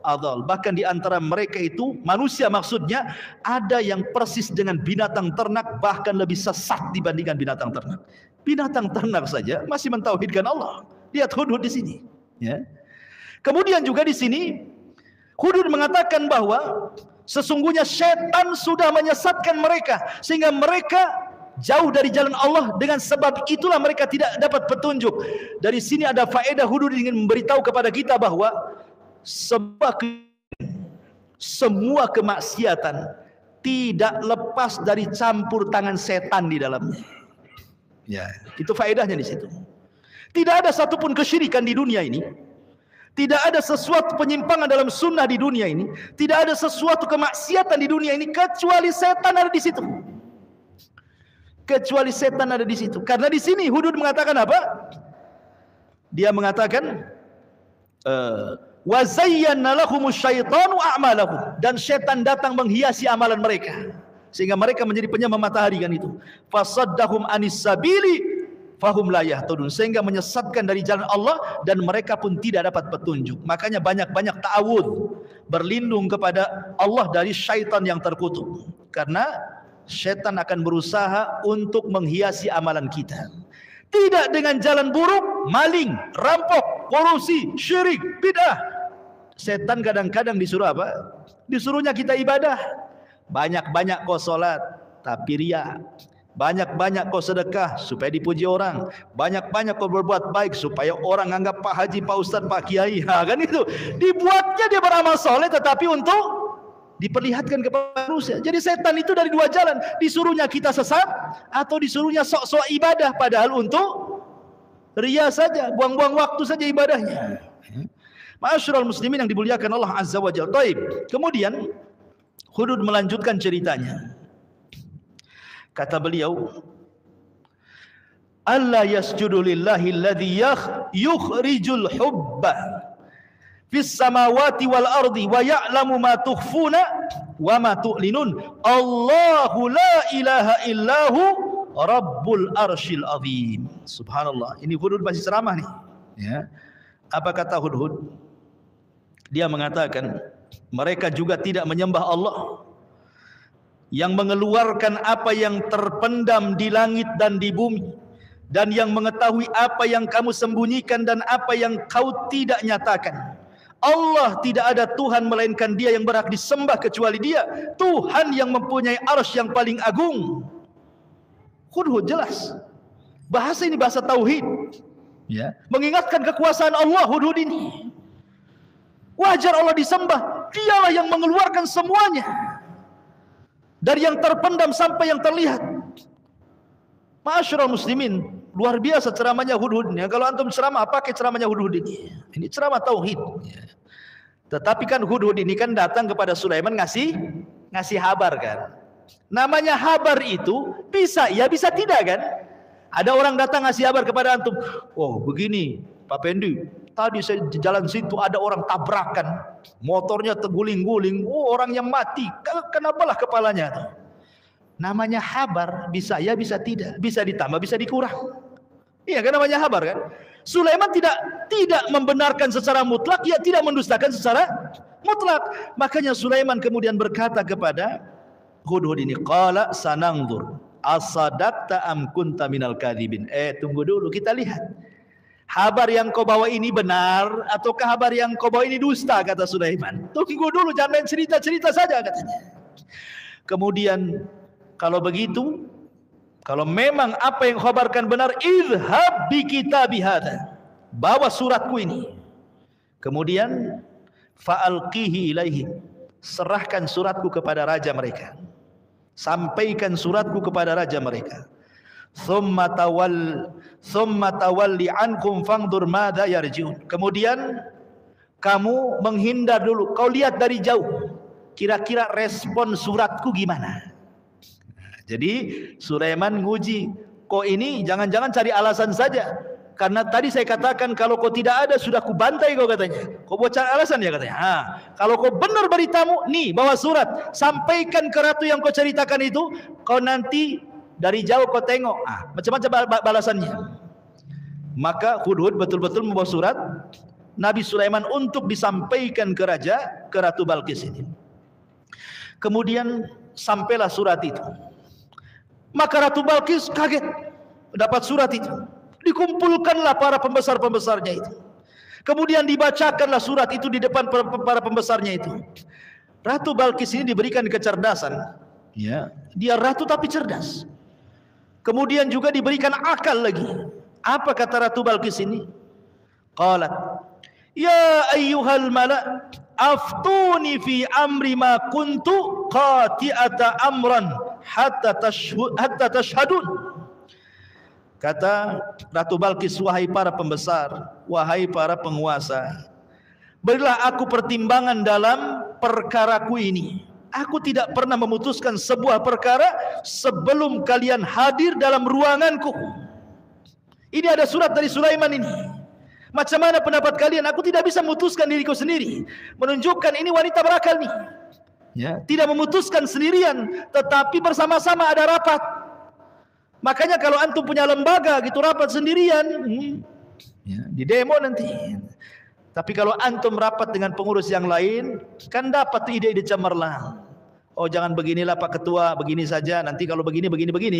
A: adall. Bahkan di antara mereka itu manusia, maksudnya ada yang persis dengan binatang ternak, bahkan lebih sesat dibandingkan binatang ternak. Binatang ternak saja masih mentauhidkan Allah. Lihat Hudhud di sini, ya. Kemudian juga di sini Hudhud mengatakan bahwa sesungguhnya syaitan sudah menyesatkan mereka sehingga mereka jauh dari jalan Allah, dengan sebab itulah mereka tidak dapat petunjuk. Dari sini ada faedah Hudhud ingin memberitahu kepada kita bahwa semua kemaksiatan tidak lepas dari campur tangan setan di dalamnya. Ya, itu faedahnya di situ. Tidak ada satupun kesyirikan di dunia ini, tidak ada sesuatu penyimpangan dalam sunnah di dunia ini, tidak ada sesuatu kemaksiatan di dunia ini kecuali setan ada di situ. Kecuali setan ada di situ. Karena di sini Hudhud mengatakan apa? Dia mengatakan wa zayyana lahumus syaitanu a'malahum, dan setan datang menghiasi amalan mereka sehingga mereka menjadi penyembah matahari kan itu. Fasaddahum anis sabili fahum la yahtadun, sehingga menyesatkan dari jalan Allah dan mereka pun tidak dapat petunjuk. Makanya banyak-banyak ta'awudz, berlindung kepada Allah dari syaitan yang terkutuk, karena syaitan akan berusaha untuk menghiasi amalan kita. Tidak dengan jalan buruk, maling, rampok, korupsi, syirik, bid'ah. Setan kadang-kadang disuruh apa? Disuruhnya kita ibadah. Banyak-banyak kau sholat, tapi riya. Banyak-banyak kau sedekah supaya dipuji orang. Banyak-banyak kau berbuat baik supaya orang anggap Pak Haji, Pak Ustadz, Pak Kiai. Kan itu. Dibuatnya dia beramal soleh tetapi untuk diperlihatkan kepada manusia. Jadi setan itu dari dua jalan, disuruhnya kita sesat atau disuruhnya sok-sok ibadah padahal untuk riya saja, buang-buang waktu saja ibadahnya. Ma'asyiral muslimin yang dimuliakan Allah Azza wa Jalla. Baik. Kemudian Hudhud melanjutkan ceritanya. Kata beliau, alla yasjudu lillahi alladhi yukhrijul hubba fis samawati wal ardi wa ya'lamu ma tukhfuna wa ma tu'linun. Allahu la ilaha illahu rabbul arsyil azim. Subhanallah. Ini Hudhud masih ceramah nih. Ya. Apa kata Hudhud? Dia mengatakan mereka juga tidak menyembah Allah yang mengeluarkan apa yang terpendam di langit dan di bumi, dan yang mengetahui apa yang kamu sembunyikan dan apa yang kau tidak nyatakan. Allah tidak ada Tuhan melainkan Dia yang berhak disembah kecuali Dia, Tuhan yang mempunyai arsy yang paling agung. Hudhud jelas. Bahasa ini bahasa tauhid. Ya, mengingatkan kekuasaan Allah Hudhud ini. Wajar Allah disembah, Dialah yang mengeluarkan semuanya. Dari yang terpendam sampai yang terlihat. Ma'asyiral muslimin, luar biasa ceramahnya Hudhud. Kalau antum ceramah, pakai ceramahnya Hudhud ini. Ini ceramah tauhid. Tetapi kan Hudhud ini kan datang kepada Sulaiman ngasih habar kan. Namanya habar itu bisa ya bisa tidak kan. Ada orang datang ngasih habar kepada antum. Oh begini Pak Pendi, tadi saya di jalan situ ada orang tabrakan, motornya terguling-guling. Oh orang yang mati, kenapalah kepalanya. Namanya habar, bisa ya bisa tidak, bisa ditambah bisa dikurang. Iya kan namanya habar kan. Sulaiman tidak membenarkan secara mutlak, ya tidak mendustakan secara mutlak. Makanya Sulaiman kemudian berkata kepada Hudhud ini, qala sananzur asadaqta am kunta minal kadhibin. Tunggu dulu, kita lihat. Habar yang kau bawa ini benar ataukah kabar yang kau bawa ini dusta, kata Sulaiman. Tunggu dulu, jangan main cerita-cerita saja katanya. Kemudian kalau begitu, kalau memang apa yang khabarkan benar, idhab bi kitabi hadza, bawa suratku ini. Kemudian fa'alqihi ilaihim, serahkan suratku kepada raja mereka. Sampaikan suratku kepada raja mereka. Thumma tawalli ankum fangdur madza yarji'un. Kemudian kamu menghindar dulu, kau lihat dari jauh kira-kira respon suratku gimana. Jadi Sulaiman nguji, kau ini jangan-jangan cari alasan saja. Karena tadi saya katakan kalau kau tidak ada sudah kubantai kau katanya. Kau buat cari alasan ya katanya. Kalau kau benar beritamu, nih bawa surat, sampaikan ke ratu yang kau ceritakan itu. Kau nanti dari jauh kau tengok, macam-macam balasannya. Maka Hudhud betul-betul membawa surat Nabi Sulaiman untuk disampaikan ke raja, ke Ratu Balqis ini. Kemudian sampailah surat itu. Maka Ratu Balqis kaget dapat surat itu. Dikumpulkanlah para pembesar-pembesarnya itu. Kemudian dibacakanlah surat itu di depan para pembesarnya itu. Ratu Balkis ini diberikan kecerdasan. Ya, dia ratu tapi cerdas. Kemudian juga diberikan akal lagi. Apa kata Ratu Balkis ini? Qalat, ya ayyuhal mala' aftuni fi amri ma kuntu qati'ata amran hatta tashhadun. Kata Ratu Balkis, wahai para pembesar, wahai para penguasa, berilah aku pertimbangan dalam perkaraku ini. Aku tidak pernah memutuskan sebuah perkara sebelum kalian hadir dalam ruanganku. Ini ada surat dari Sulaiman ini. Macam mana pendapat kalian? Aku tidak bisa memutuskan diriku sendiri. Menunjukkan ini wanita berakal nih. Ya, tidak memutuskan sendirian, tetapi bersama-sama ada rapat. Makanya kalau antum punya lembaga gitu rapat sendirian, ya, di demo nanti. Tapi kalau antum rapat dengan pengurus yang lain, kan dapat ide-ide cemerlang. Oh jangan beginilah Pak Ketua, begini saja. Nanti kalau begini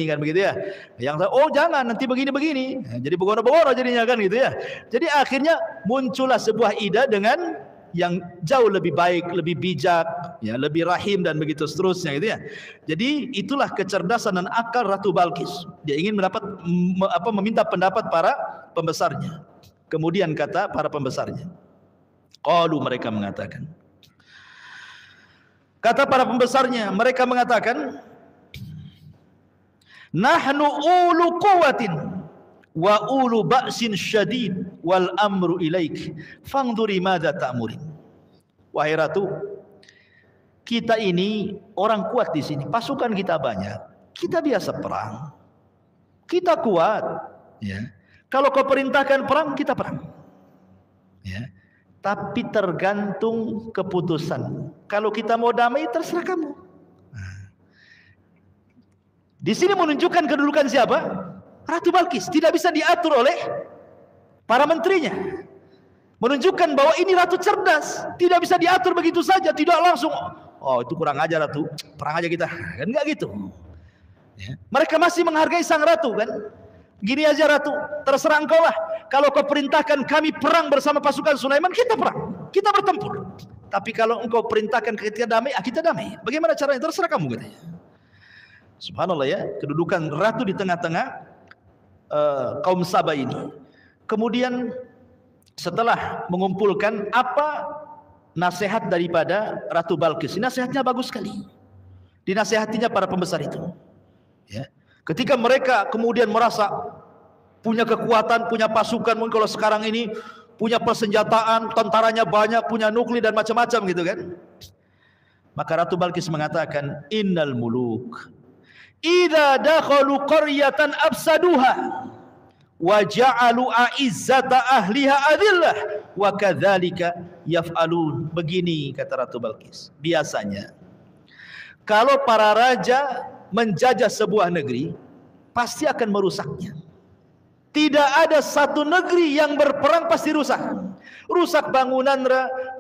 A: kan begitu ya. Yang oh jangan nanti begini. Jadi begono-begono jadinya kan gitu ya. Jadi akhirnya muncullah sebuah ide dengan yang jauh lebih baik, lebih bijak, ya, lebih rahim dan begitu seterusnya gitu ya. Jadi itulah kecerdasan dan akal Ratu Balkis. Dia ingin meminta pendapat para pembesarnya. Kemudian kata para pembesarnya, qalu, mereka mengatakan, kata para pembesarnya, mereka mengatakan, nahnu ulu quwwatin wa ulu ba'sin syadid wal amru ilaik fangduri madza ta'murin. Wahai ratu, kita ini orang kuat di sini, pasukan kita banyak, kita biasa perang, kita kuat, ya. Kalau kau perintahkan perang, kita perang, ya. Tapi tergantung keputusan. Kalau kita mau damai, terserah kamu. Di sini menunjukkan kedudukan siapa? Ratu Balkis. Tidak bisa diatur oleh para menterinya. Menunjukkan bahwa ini ratu cerdas. Tidak bisa diatur begitu saja. Tidak langsung, oh itu kurang aja ratu, perang aja kita. Kan enggak gitu. Ya. Mereka masih menghargai sang ratu kan. Gini aja ratu, terserah engkau lah. Kalau kau perintahkan kami perang bersama pasukan Sulaiman, kita perang, kita bertempur. Tapi kalau engkau perintahkan kita damai, kita damai. Bagaimana caranya? Terserah kamu katanya. Subhanallah ya, kedudukan ratu di tengah-tengah kaum Saba ini. Kemudian setelah mengumpulkan apa nasihat daripada Ratu Balkis, nasihatnya bagus sekali. Dinasihatinya para pembesar itu. Ya. Ketika mereka kemudian merasa punya kekuatan, punya pasukan, mungkin kalau sekarang ini punya persenjataan, tentaranya banyak, punya nuklir dan macam-macam gitu kan. Maka Ratu Balkis mengatakan, innal muluk idza dakhalu qaryatan afsaduha wa ja'alu a'izzata ahliha adillah wa kadzalika yaf'alun. Begini kata Ratu Balkis, biasanya kalau para raja menjajah sebuah negeri, pasti akan merusaknya. Tidak ada satu negeri yang berperang pasti rusak. Rusak bangunan,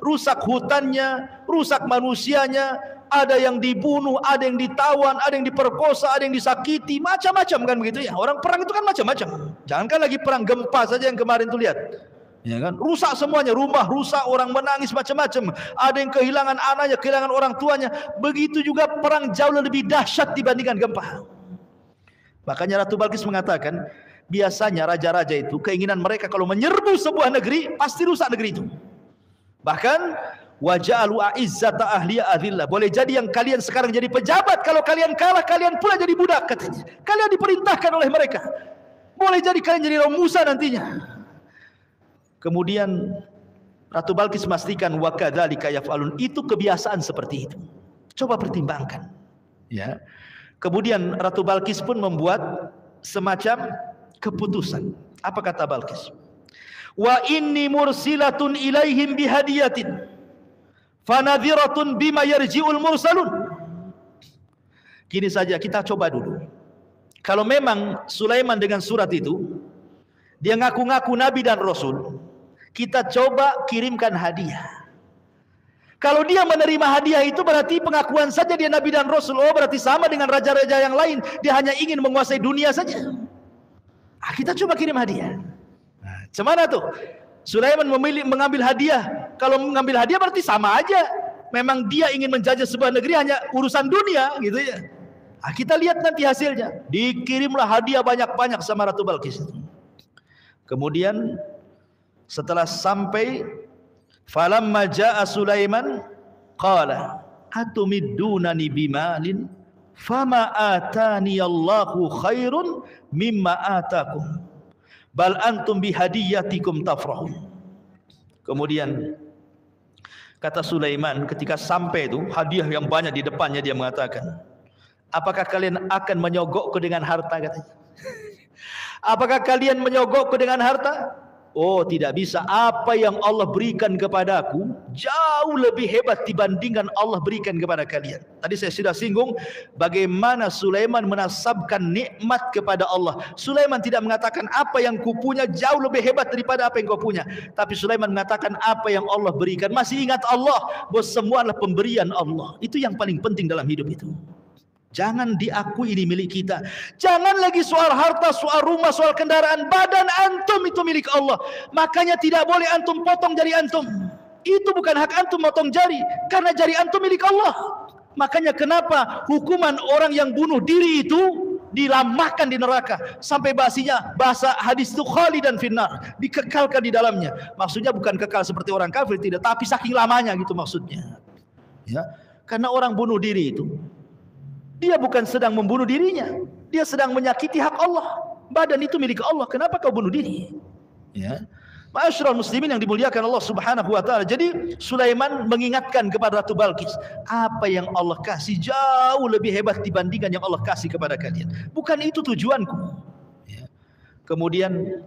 A: rusak hutannya, rusak manusianya, ada yang dibunuh, ada yang ditawan, ada yang diperkosa, ada yang disakiti, macam-macam kan begitu ya. Orang perang itu kan macam-macam. Jangankan lagi perang gempa saja yang kemarin tuh lihat. Ya kan? Rusak semuanya, rumah rusak, orang menangis macam-macam. Ada yang kehilangan anaknya, kehilangan orang tuanya. Begitu juga perang jauh lebih dahsyat dibandingkan gempa. Makanya Ratu Balkis mengatakan, biasanya raja-raja itu keinginan mereka kalau menyerbu sebuah negeri pasti rusak negeri itu. Bahkan waja'alu a'izzata ahliya adillah. Boleh jadi yang kalian sekarang jadi pejabat, kalau kalian kalah kalian pula jadi budak katanya. Kalian diperintahkan oleh mereka. Boleh jadi kalian jadi romusa nantinya. Kemudian Ratu Balkis memastikan wa kadzalika yaf'alun, itu kebiasaan seperti itu. Coba pertimbangkan. Ya. Kemudian Ratu Balkis pun membuat semacam keputusan. Apa kata Balkis? Wa inni mursilatun ilaihim bihadiyatin fanadhiratun bima yarji'ul mursalun. Gini saja, kita coba dulu. Kalau memang Sulaiman dengan surat itu dia ngaku-ngaku nabi dan rasul, kita coba kirimkan hadiah. Kalau dia menerima hadiah itu berarti pengakuan saja dia nabi dan rasul. Oh berarti sama dengan raja-raja yang lain, dia hanya ingin menguasai dunia saja. Kita coba kirim hadiah. Nah, cemana tuh? Sulaiman memilih mengambil hadiah. Kalau mengambil hadiah berarti sama aja. Memang dia ingin menjajah sebuah negeri hanya urusan dunia gitu ya. Nah, kita lihat nanti hasilnya. Dikirimlah hadiah banyak-banyak sama Ratu Balqis. Kemudian setelah sampai, falamma jaa Sulaiman qala atumiddunani bimalin fama atani Allahu khairun mimma atakum bal antum bihadiyatikum tafrahun. Kemudian kata Sulaiman ketika sampai itu hadiah yang banyak di depannya, dia mengatakan, apakah kalian akan menyogokku dengan harta, katanya. Apakah kalian menyogokku dengan harta? Oh, tidak bisa. Apa yang Allah berikan kepadaku jauh lebih hebat dibandingkan Allah berikan kepada kalian. Tadi saya sudah singgung bagaimana Sulaiman menasabkan nikmat kepada Allah. Sulaiman tidak mengatakan apa yang kupunya jauh lebih hebat daripada apa yang kau punya, tapi Sulaiman mengatakan apa yang Allah berikan. Masih ingat Allah bahwa semua adalah pemberian Allah. Itu yang paling penting dalam hidup itu. Jangan diakui ini milik kita. Jangan lagi soal harta, soal rumah, soal kendaraan. Badan antum itu milik Allah. Makanya tidak boleh antum potong jari antum. Itu bukan hak antum potong jari, karena jari antum milik Allah. Makanya kenapa hukuman orang yang bunuh diri itu dilamahkan di neraka sampai bahasa hadis itu khalidan finnar, dikekalkan di dalamnya. Maksudnya bukan kekal seperti orang kafir, tidak, tapi saking lamanya gitu maksudnya. Ya, karena orang bunuh diri itu dia bukan sedang membunuh dirinya, dia sedang menyakiti hak Allah. Badan itu milik Allah, kenapa kau bunuh diri? Ya. Ma'asyiral muslimin yang dimuliakan Allah Subhanahu wa taala. Jadi Sulaiman mengingatkan kepada Ratu Balqis, apa yang Allah kasih jauh lebih hebat dibandingkan yang Allah kasih kepada kalian. Bukan itu tujuanku. Ya. Kemudian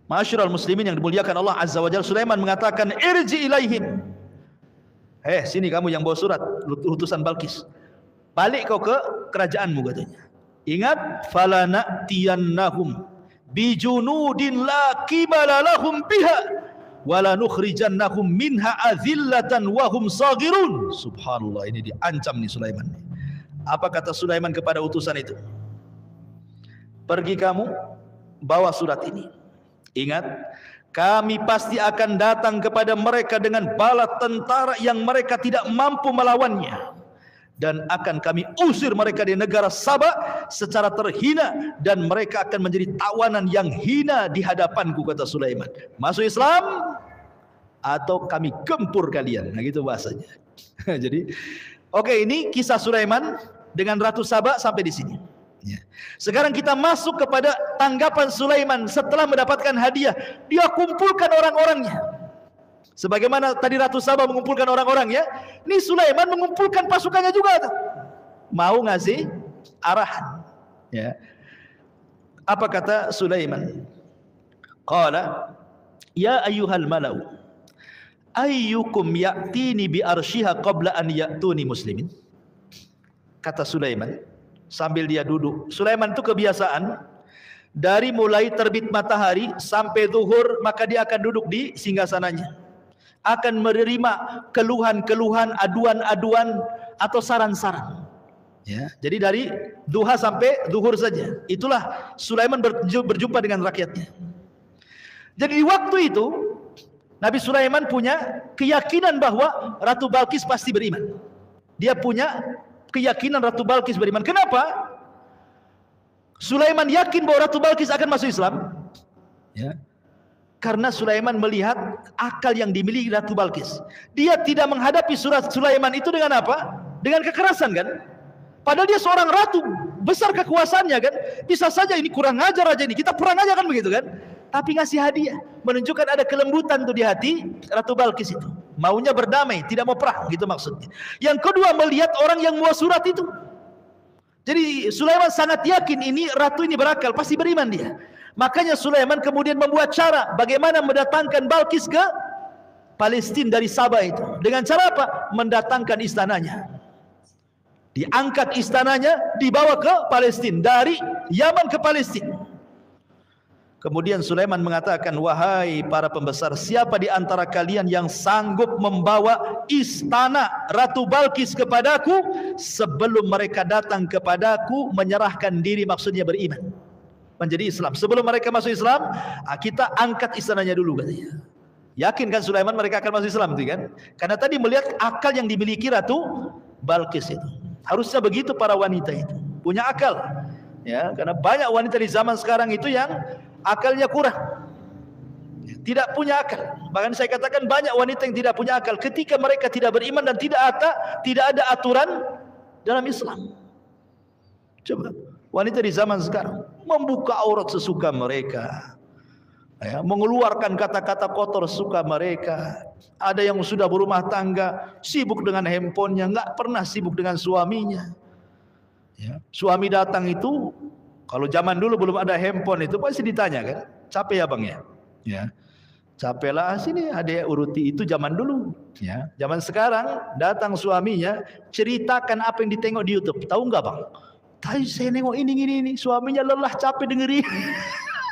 A: ma'asyiral muslimin yang dimuliakan Allah Azza wa Jalla, Sulaiman mengatakan, irji ilaihim. Sini kamu yang bawa surat utusan Balqis, balik kau ke kerajaanmu, katanya. Ingat, falanatiyannahum bijunudin la qibala lahum biha wala nukhrijannahum minha azillatan wa hum saghirun. Subhanallah, ini diancam nih Sulaiman. Apa kata Sulaiman kepada utusan itu? Pergi kamu bawa surat ini. Ingat, kami pasti akan datang kepada mereka dengan bala tentara yang mereka tidak mampu melawannya, dan akan kami usir mereka di negara Sabah secara terhina, dan mereka akan menjadi tawanan yang hina di hadapanku, kata Sulaiman. Masuk Islam atau kami gempur kalian. Nah gitu bahasanya. Jadi oke, ini kisah Sulaiman dengan Ratu Sabah sampai di sini. Ya. Sekarang kita masuk kepada tanggapan Sulaiman setelah mendapatkan hadiah. Dia kumpulkan orang-orangnya. Sebagaimana tadi Ratu Sabah mengumpulkan orang-orangnya, ini Sulaiman mengumpulkan pasukannya juga. Mau ngasih arahan. Ya. Apa kata Sulaiman? Qala ya ayyuhal malau ayyukum ya'tini bi arsyiha qabla an ya'tuni muslimin. Kata Sulaiman sambil dia duduk. Sulaiman itu kebiasaan dari mulai terbit matahari sampai zuhur, maka dia akan duduk di singgasananya, akan menerima keluhan-keluhan, aduan-aduan atau saran-saran. Ya, jadi dari duha sampai zuhur saja. Itulah Sulaiman berjumpa dengan rakyatnya. Jadi di waktu itu Nabi Sulaiman punya keyakinan bahwa Ratu Balqis pasti beriman. Dia punya keyakinan Ratu Balqis beriman. Kenapa? Sulaiman yakin bahwa Ratu Balqis akan masuk Islam. Ya. Karena Sulaiman melihat akal yang dimiliki Ratu Balqis. Dia tidak menghadapi surat Sulaiman itu dengan apa? Dengan kekerasan, kan? Padahal dia seorang ratu, besar kekuasaannya, kan? Bisa saja ini kurang ajar aja ini, kita perang aja, kan begitu, kan? Tapi ngasih hadiah, menunjukkan ada kelembutan tuh di hati Ratu Balqis itu. Maunya berdamai, tidak mau perang, gitu maksudnya. Yang kedua, melihat orang yang membawa surat itu. Jadi Sulaiman sangat yakin ini ratu ini berakal, pasti beriman dia. Makanya Sulaiman kemudian membuat cara bagaimana mendatangkan Balqis ke Palestina dari Sabah itu. Dengan cara apa? Mendatangkan istananya. Diangkat istananya, dibawa ke Palestina, dari Yaman ke Palestina. Kemudian Sulaiman mengatakan, wahai para pembesar, siapa di antara kalian yang sanggup membawa istana Ratu Balqis kepadaku sebelum mereka datang kepadaku menyerahkan diri, maksudnya beriman. menjadi Islam. Sebelum mereka masuk Islam, kita angkat istananya dulu katanya. Yakin kan Sulaiman mereka akan masuk Islam itu kan? Karena tadi melihat akal yang dimiliki Ratu Balqis itu. Harusnya begitu para wanita itu. Punya akal. Ya, karena banyak wanita di zaman sekarang itu yang akalnya kurang. Tidak punya akal. Bahkan saya katakan banyak wanita yang tidak punya akal ketika mereka tidak beriman dan tidak ada aturan dalam Islam. Coba wanita di zaman sekarang membuka aurat sesuka mereka. Ya, mengeluarkan kata-kata kotor suka mereka. Ada yang sudah berumah tangga sibuk dengan handphonenya, nggak pernah sibuk dengan suaminya. Ya, suami datang itu kalau zaman dulu belum ada handphone itu pasti ditanya kan, capek ya bang ya? Ya, capek lah sini adek uruti itu zaman dulu. Ya, zaman sekarang datang suaminya ceritakan apa yang ditengok di YouTube. Tahu nggak bang? Tadi saya nengok ini suaminya lelah capek dengerin.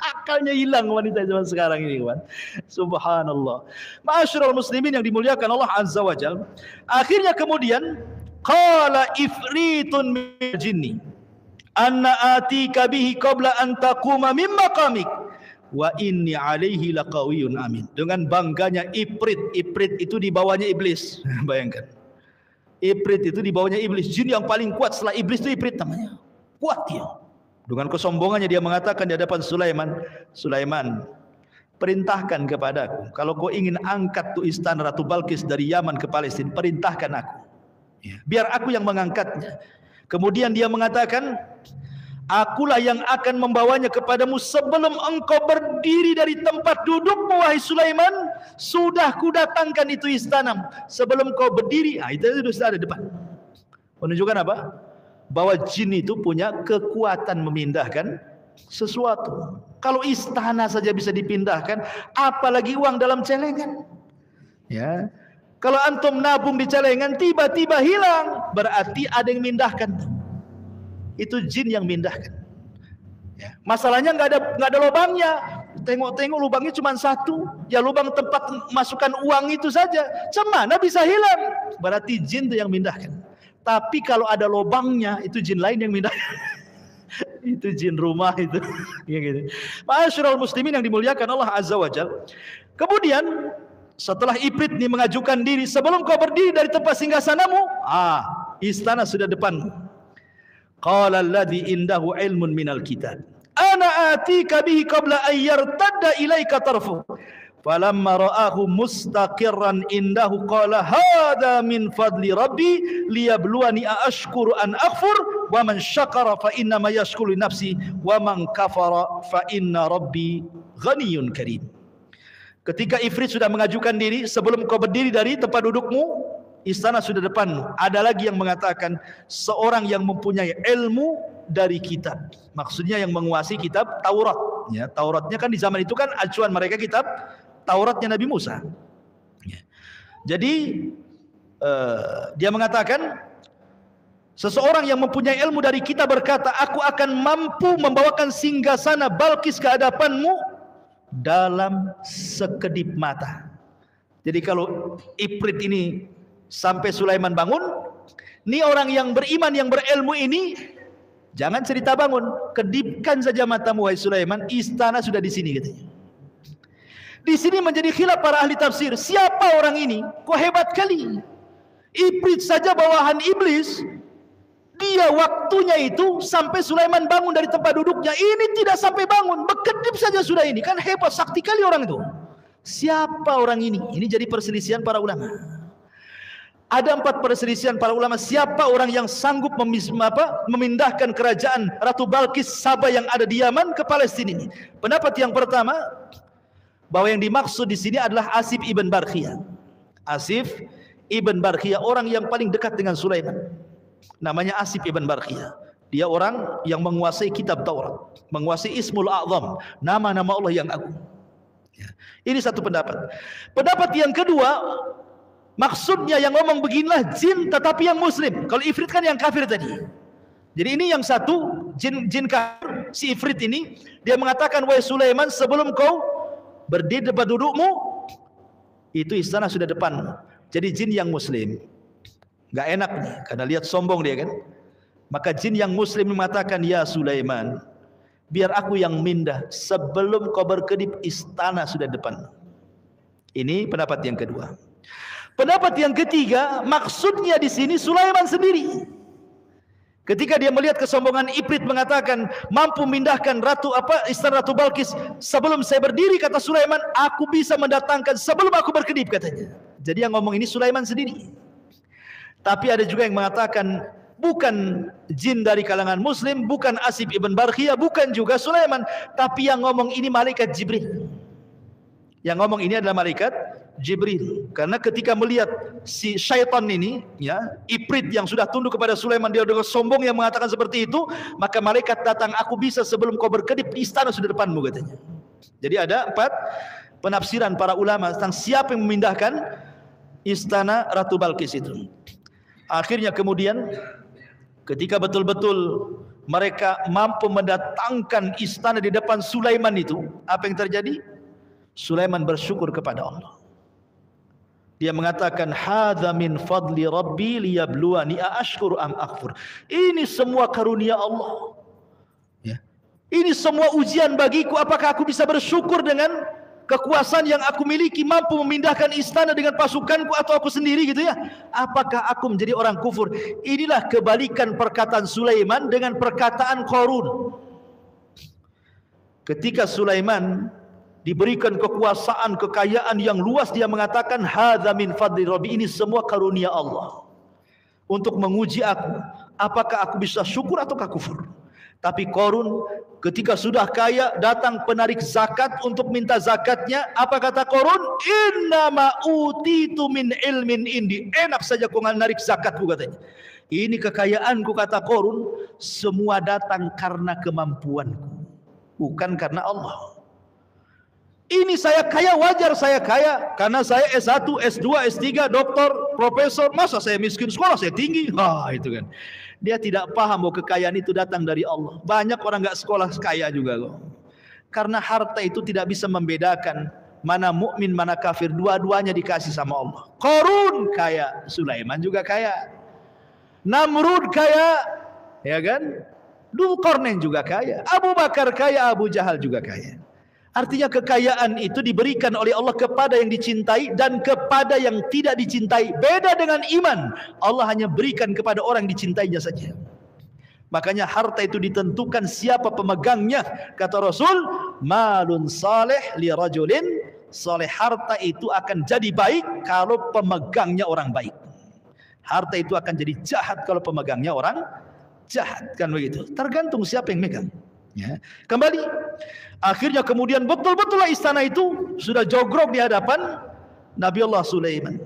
A: Akalnya hilang wanita zaman sekarang ini kawan. Subhanallah. Ma'asyiral muslimin yang dimuliakan Allah Azza wa Jalla. Akhirnya kemudian qala ifritun minal jinni anna atika bihi qabla an taquma min maqamik wa inni alaihi laqawiyyun amin. Dengan bangganya Ifrit itu di bawahnya iblis. Bayangkan. Ifrit itu di bawahnya iblis, jin yang paling kuat setelah iblis itu Ifrit namanya. Kuat dia. Dengan kesombongannya dia mengatakan di hadapan Sulaiman, perintahkan kepadaku. Kalau kau ingin angkat tu istana Ratu Balqis dari Yaman ke Palestina, perintahkan aku. Ya, biar aku yang mengangkatnya. Kemudian dia mengatakan, akulah yang akan membawanya kepadamu sebelum engkau berdiri dari tempat dudukmu, wahai Sulaiman. Sudah kudatangkan itu istanamu. Sebelum kau berdiri, itu sudah ada depan. Menunjukkan apa? Bahwa jin itu punya kekuatan memindahkan sesuatu. Kalau istana saja bisa dipindahkan, apalagi uang dalam celengan. Ya, kalau antum nabung di celengan tiba-tiba hilang, berarti ada yang mindahkan. Itu jin yang mindahkan. Ya, masalahnya nggak ada lubangnya. Tengok-tengok lubangnya cuma satu. Ya lubang tempat masukkan uang itu saja. Cemana bisa hilang? Berarti jin itu yang mindahkan. Tapi kalau ada lubangnya, itu jin lain yang mindah. Itu jin rumah itu. Ya gitu. Ma'asyiral muslimin yang dimuliakan Allah Azza wa Jalla. Kemudian setelah Ifrit ini mengajukan diri, sebelum kau berdiri dari tempat singgasanamu, istana sudah depanmu. Qala alladhi indahu ilmun minal kitab, ana atika bihi qabla an yartadda ilaika tarfu. Falamma ra'ahu mustaqirran indahu qala hadza min fadli rabbi liyabluwani aashkuru an aghfur wa man syakara fa inna ma yashkuru nafsi wa man kafara fa inna rabbi ghaniyyun karim. Ketika Ifrit sudah mengajukan diri, sebelum kau berdiri dari tempat dudukmu, istana sudah depanmu. Ada lagi yang mengatakan seorang yang mempunyai ilmu dari kitab. Maksudnya yang menguasai kitab Taurat. Ya, Tauratnya kan di zaman itu kan acuan mereka kitab Tauratnya Nabi Musa. Ya. Jadi dia mengatakan seseorang yang mempunyai ilmu dari kita berkata, aku akan mampu membawakan singgasana Balqis ke hadapanmu dalam sekedip mata. Jadi kalau Ifrit ini sampai Sulaiman bangun, ini orang yang beriman yang berilmu ini jangan cerita bangun, kedipkan saja matamu wahai Sulaiman, istana sudah di sini katanya. Di sini menjadi khilaf para ahli tafsir. Siapa orang ini? Kok hebat kali. Ifrit saja bawahan iblis. Dia waktunya itu sampai Sulaiman bangun dari tempat duduknya. Ini tidak sampai bangun. Berkedip saja sudah ini. Kan hebat, sakti kali orang itu. Siapa orang ini? Ini jadi perselisihan para ulama. Ada 4 perselisihan para ulama. Siapa orang yang sanggup memindahkan kerajaan Ratu Balqis Saba yang ada di Yaman ke Palestina ini? Pendapat yang pertama, bahwa yang dimaksud di sini adalah Asif ibn Barkhiyah. Asif ibn Barkhiyah, orang yang paling dekat dengan Sulaiman. Namanya Asif ibn Barkhiyah. Dia orang yang menguasai kitab Taurat, menguasai Ismul A'zam, nama-nama Allah yang agung. Ya. Ini satu pendapat. Pendapat yang kedua, maksudnya yang ngomong beginilah jin tetapi yang muslim. Kalau Ifrit kan yang kafir tadi. Jadi ini yang satu, jin kafir, si Ifrit ini, dia mengatakan, wahai Sulaiman, sebelum kau berdiri depan dudukmu, itu istana sudah depanmu. Jadi jin yang muslim. Gak enak nih, karena lihat sombong dia kan. Maka jin yang muslim mengatakan, ya Sulaiman, biar aku yang mindah. Sebelum kau berkedip, istana sudah depan. Ini pendapat yang kedua. Pendapat yang ketiga, maksudnya di sini Sulaiman sendiri. Ketika dia melihat kesombongan Ifrit mengatakan mampu memindahkan istana Ratu Balkis sebelum saya berdiri, kata Sulaiman, aku bisa mendatangkan sebelum aku berkedip, katanya. Jadi yang ngomong ini Sulaiman sendiri. Tapi ada juga yang mengatakan bukan jin dari kalangan muslim, bukan Asib ibn Barkhiyah, bukan juga Sulaiman, tapi yang ngomong ini malaikat Jibril. Yang ngomong ini adalah malaikat Jibril. Karena ketika melihat si syaitan ini, ya, Ifrit yang sudah tunduk kepada Sulaiman, dia dengan sombong yang mengatakan seperti itu, maka malaikat datang, aku bisa sebelum kau berkedip, istana sudah depanmu, katanya. Jadi ada 4 penafsiran para ulama tentang siapa yang memindahkan istana Ratu Balkis itu. Akhirnya kemudian ketika betul-betul mereka mampu mendatangkan istana di depan Sulaiman itu, apa yang terjadi? Sulaiman bersyukur kepada Allah. Dia mengatakan, hadza min fadli rabbi liyabluwani aashkuru am akfur. Ini semua karunia Allah. Ya. Ini semua ujian bagiku, apakah aku bisa bersyukur dengan kekuasaan yang aku miliki, mampu memindahkan istana dengan pasukanku atau aku sendiri, gitu ya. Apakah aku menjadi orang kufur? Inilah kebalikan perkataan Sulaiman dengan perkataan Qarun. Ketika Sulaiman diberikan kekuasaan, kekayaan yang luas, dia mengatakan hadza min fadli rabbi, ini semua karunia Allah untuk menguji aku, apakah aku bisa syukur ataukah kufur. Tapi Qarun ketika sudah kaya, datang penarik zakat untuk minta zakatnya. Apa kata Qarun? Innama utitu min ilmin indi. Enak saja kau narik zakatku, katanya. Ini kekayaanku, kata Qarun, semua datang karena kemampuanku, bukan karena Allah. Ini saya kaya, wajar saya kaya karena saya S1, S2, S3, doktor, profesor. Masa saya miskin, sekolah saya tinggi? Itu kan. Dia tidak paham bahwa kekayaan itu datang dari Allah. Banyak orang nggak sekolah kaya juga kok. Karena harta itu tidak bisa membedakan mana mukmin, mana kafir. Dua-duanya dikasih sama Allah. Qarun kaya, Sulaiman juga kaya. Namrud kaya, ya kan? Dzulqarnain juga kaya. Abu Bakar kaya, Abu Jahal juga kaya. Artinya kekayaan itu diberikan oleh Allah kepada yang dicintai dan kepada yang tidak dicintai. Beda dengan iman, Allah hanya berikan kepada orang yang dicintainya saja. Makanya harta itu ditentukan siapa pemegangnya. Kata Rasul, malun saleh li rajulin saleh. Harta itu akan jadi baik kalau pemegangnya orang baik. Harta itu akan jadi jahat kalau pemegangnya orang jahat, kan begitu. Tergantung siapa yang megang. Ya. Kembali, akhirnya kemudian betul-betullah istana itu sudah jogrok di hadapan Nabi Allah Sulaiman.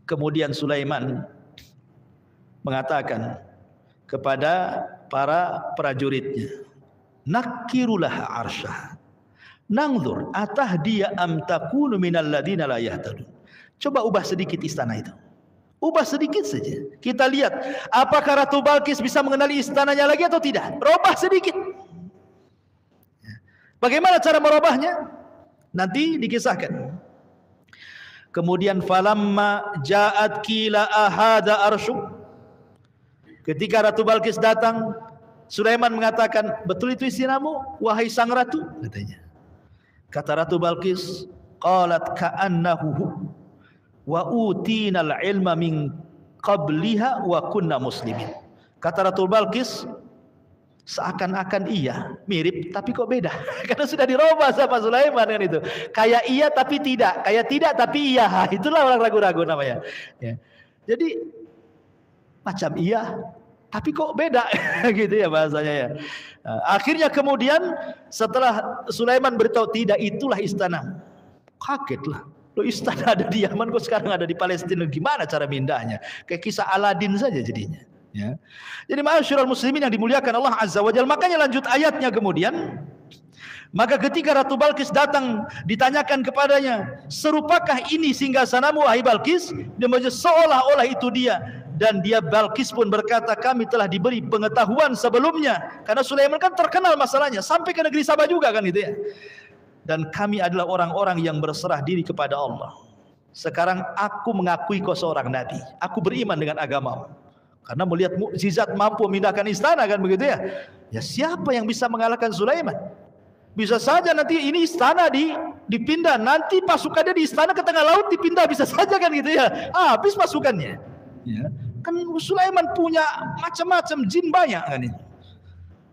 A: Kemudian Sulaiman mengatakan kepada para prajuritnya, nakirulah arsyah, nangzur atahdiya am takunu minal ladina la yahtadun. Coba ubah sedikit istana itu. Ubah sedikit saja. Kita lihat apakah Ratu Balkis bisa mengenali istananya lagi atau tidak. Robah sedikit. Bagaimana cara merubahnya? Nanti dikisahkan. Kemudian falamma ja'at qila ahadha arsyu. Ketika Ratu Balkis datang, Sulaiman mengatakan, betul itu istanamu wahai sang ratu, katanya. Kata Ratu Balkis, qalat ka'annahu wa utinal ilma min qabliha wa kunna muslimin. Kata Ratu Balkis, seakan-akan iya, mirip tapi kok beda. Karena sudah dirubah sama Sulaiman kan itu. Kayak iya tapi tidak, kayak tidak tapi iya. Itulah orang ragu-ragu namanya. Ya. Jadi macam iya tapi kok beda gitu ya bahasanya ya. Akhirnya kemudian setelah Sulaiman beritahu tidak, itulah istana. Kagetlah. Loh, istana ada di Yaman kok sekarang ada di Palestina, gimana cara mindahnya? Kayak kisah Aladin saja jadinya. Ya. Jadi ma'asyiral muslimin yang dimuliakan Allah Azza wa Jalla, makanya lanjut ayatnya kemudian, maka ketika Ratu Balkis datang ditanyakan kepadanya, serupakah ini singgasanamu wahai Balkis? Dia menjawab seolah-olah itu dia. Dan dia Balkis pun berkata, kami telah diberi pengetahuan sebelumnya. Karena Sulaiman kan terkenal masalahnya sampai ke negeri Sabah juga kan gitu ya. Dan kami adalah orang-orang yang berserah diri kepada Allah. Sekarang aku mengakui kau seorang nabi. Aku beriman dengan agamamu. Karena melihat mukjizat mampu memindahkan istana kan begitu ya. Ya siapa yang bisa mengalahkan Sulaiman? Bisa saja nanti ini istana dipindah, nanti pasukannya di istana ke tengah laut dipindah, bisa saja kan gitu ya. Habis pasukannya. Ya. Kan Sulaiman punya macam-macam jin banyak kan itu.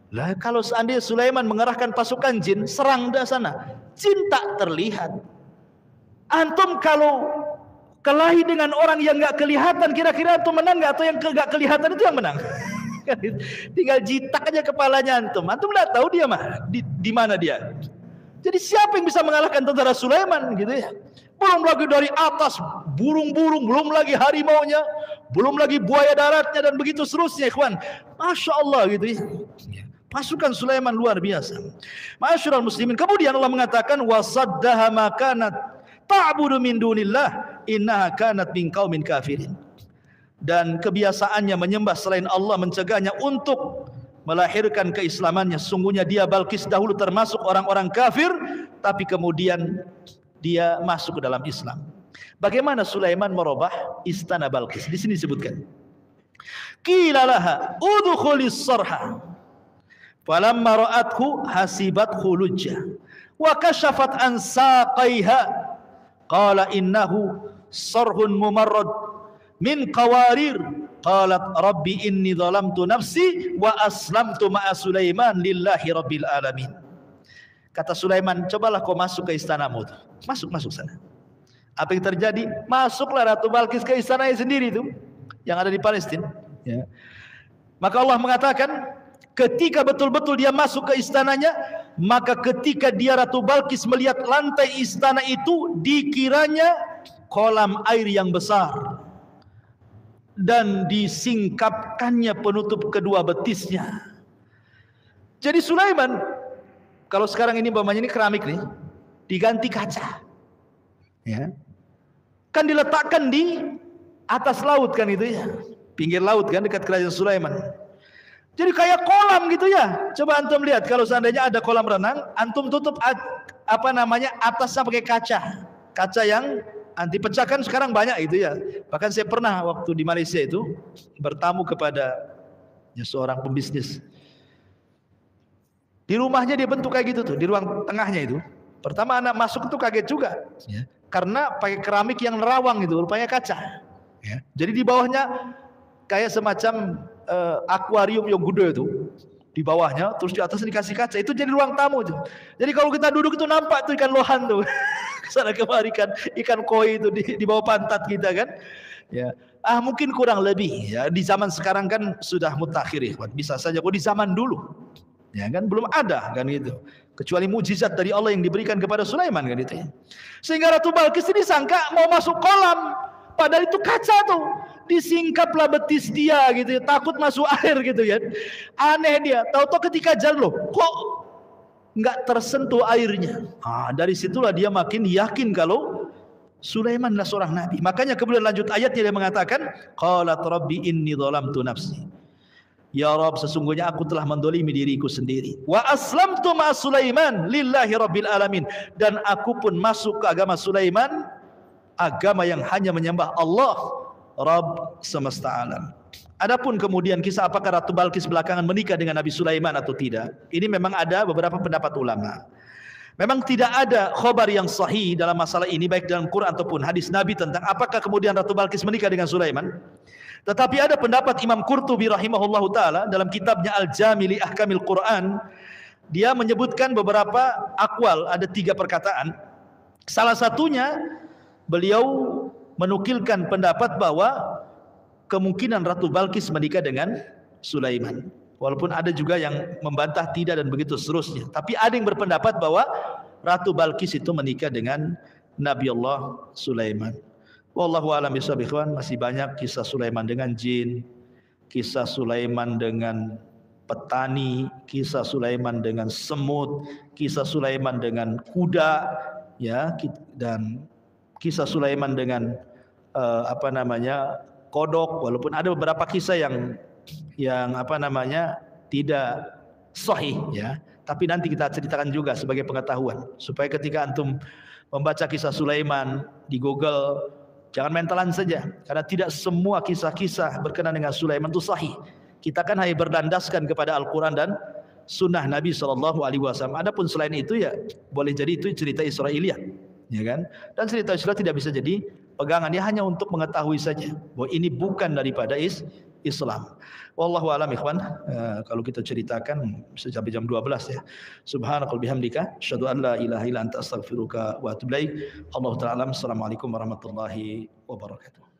A: Lah kalau seandainya Sulaiman mengerahkan pasukan jin serang dari sana, jin tak terlihat. Antum kalau kelahi dengan orang yang nggak kelihatan, kira-kira antum menang nggak? Atau yang nggak kelihatan itu yang menang? Tinggal jitak aja kepalanya antum nggak tahu dia di mana dia. Jadi siapa yang bisa mengalahkan tentara Sulaiman gitu ya? Belum lagi dari atas burung-burung, belum lagi harimaunya, belum lagi buaya daratnya dan begitu seterusnya, ikhwan. Masya Allah gitu ya. Pasukan Sulaiman luar biasa. Ma'asyiral muslimin. Kemudian Allah mengatakan wasaddaha ma kanat ta'budu min dunillah innaha kanat min qaumin kafirin. Dan kebiasaannya menyembah selain Allah mencegahnya untuk melahirkan keislamannya. Sungguhnya dia Balkis dahulu termasuk orang-orang kafir, tapi kemudian dia masuk ke dalam Islam. Bagaimana Sulaiman merubah istana Balkis? Di sini disebutkan. Qila laha udkhulis sarha. Falamma ra'athu hasibathu lujja wa kashafat an saqaiha qala innahu sarhun mumarrad min qawarir qalat rabbi inni zalamtu nafsi wa aslamtu ma'a Sulaiman lillahi rabbil alamin. Kata Sulaiman, cobalah kau masuk ke istanamu. Masuk sana. Apa yang terjadi? Masuklah Ratu Balkis ke istananya sendiri itu yang ada di Palestina ya. Maka Allah mengatakan ketika betul-betul dia masuk ke istananya, maka ketika dia Ratu Balkis melihat lantai istana itu, dikiranya kolam air yang besar dan disingkapkannya penutup kedua betisnya. Jadi Sulaiman, kalau sekarang ini umpamanya ini keramik nih, diganti kaca, ya, kan diletakkan di atas laut kan itu ya, pinggir laut kan dekat kerajaan Sulaiman. Jadi kayak kolam gitu ya. Coba antum lihat kalau seandainya ada kolam renang, antum tutup atasnya pakai kaca. Kaca yang anti pecah kan sekarang banyak itu ya. Bahkan saya pernah waktu di Malaysia itu bertamu kepada seorang pembisnis. Di rumahnya dia bentuk kayak gitu tuh, di ruang tengahnya itu. Pertama anak masuk itu kaget juga, ya. Karena pakai keramik yang nerawang itu, rupanya kaca. Ya. Jadi di bawahnya kayak semacam akuarium yang gede itu di bawahnya, terus di atas dikasih kaca. Itu jadi ruang tamu tuh. Jadi kalau kita duduk itu nampak tuh ikan lohan tuh. Kesana kemari ikan koi itu di bawah pantat kita kan. Ya. Mungkin kurang lebih ya. Di zaman sekarang kan sudah mutakhir ya. Bisa saja kok di zaman dulu. Ya kan belum ada kan gitu. Kecuali mukjizat dari Allah yang diberikan kepada Sulaiman kan itu ya. Sehingga Ratu Balkis ini sangka mau masuk kolam, padahal itu kaca tuh. Disingkaplah betis dia gitu ya, takut masuk air gitu ya. Aneh dia, tahu-tahu ketika jalan loh, kok nggak tersentuh airnya. Dari situlah dia makin yakin kalau Sulaimanlah seorang nabi. Makanya kemudian lanjut ayatnya dia mengatakan, qalat rabbi inni zalamtu nafsi. Ya Rabb, sesungguhnya aku telah mendolimi diriku sendiri. Wa aslamtu ma'a Sulaiman lillahi rabbil alamin. Dan aku pun masuk ke agama Sulaiman, agama yang hanya menyembah Allah Rabb semesta alam. Adapun kemudian kisah apakah Ratu Balkis belakangan menikah dengan Nabi Sulaiman atau tidak, ini memang ada beberapa pendapat ulama. Memang tidak ada khabar yang sahih dalam masalah ini, baik dalam Quran ataupun hadis Nabi tentang apakah kemudian Ratu Balkis menikah dengan Sulaiman. Tetapi ada pendapat Imam Qurtubi rahimahullahu taala dalam kitabnya Al-Jami' li Ahkamil Quran. Dia menyebutkan beberapa akwal, ada 3 perkataan. Salah satunya beliau menukilkan pendapat bahwa kemungkinan Ratu Balkis menikah dengan Sulaiman. Walaupun ada juga yang membantah tidak dan begitu seterusnya. Tapi ada yang berpendapat bahwa Ratu Balkis itu menikah dengan Nabi Allah Sulaiman. Wallahu a'lam bishawab, ikhwan. Masih banyak kisah Sulaiman dengan jin, kisah Sulaiman dengan petani, kisah Sulaiman dengan semut, kisah Sulaiman dengan kuda, ya, dan kisah Sulaiman dengan kodok. Walaupun ada beberapa kisah yang tidak sahih ya, tapi nanti kita ceritakan juga sebagai pengetahuan supaya ketika antum membaca kisah Sulaiman di Google, Jangan mentalan saja, karena tidak semua kisah-kisah berkenaan dengan Sulaiman itu sahih. Kita kan hanya berlandaskan kepada Al-Quran dan Sunnah Nabi SAW. Adapun selain itu ya boleh jadi itu cerita Israiliyat, ya kan? Dan cerita Israiliyat tidak bisa jadi pegangan, dia hanya untuk mengetahui saja bahwa ini bukan daripada Islam. Wallahu a'lam ikhwan. Kalau kita ceritakan bisa sampai jam 12 ya. Subhanakal bihamdika asyhadu an la ilaha illa anta astaghfiruka wa atubu ilaik. Allahu ta'ala. Assalamualaikum warahmatullahi wabarakatuh.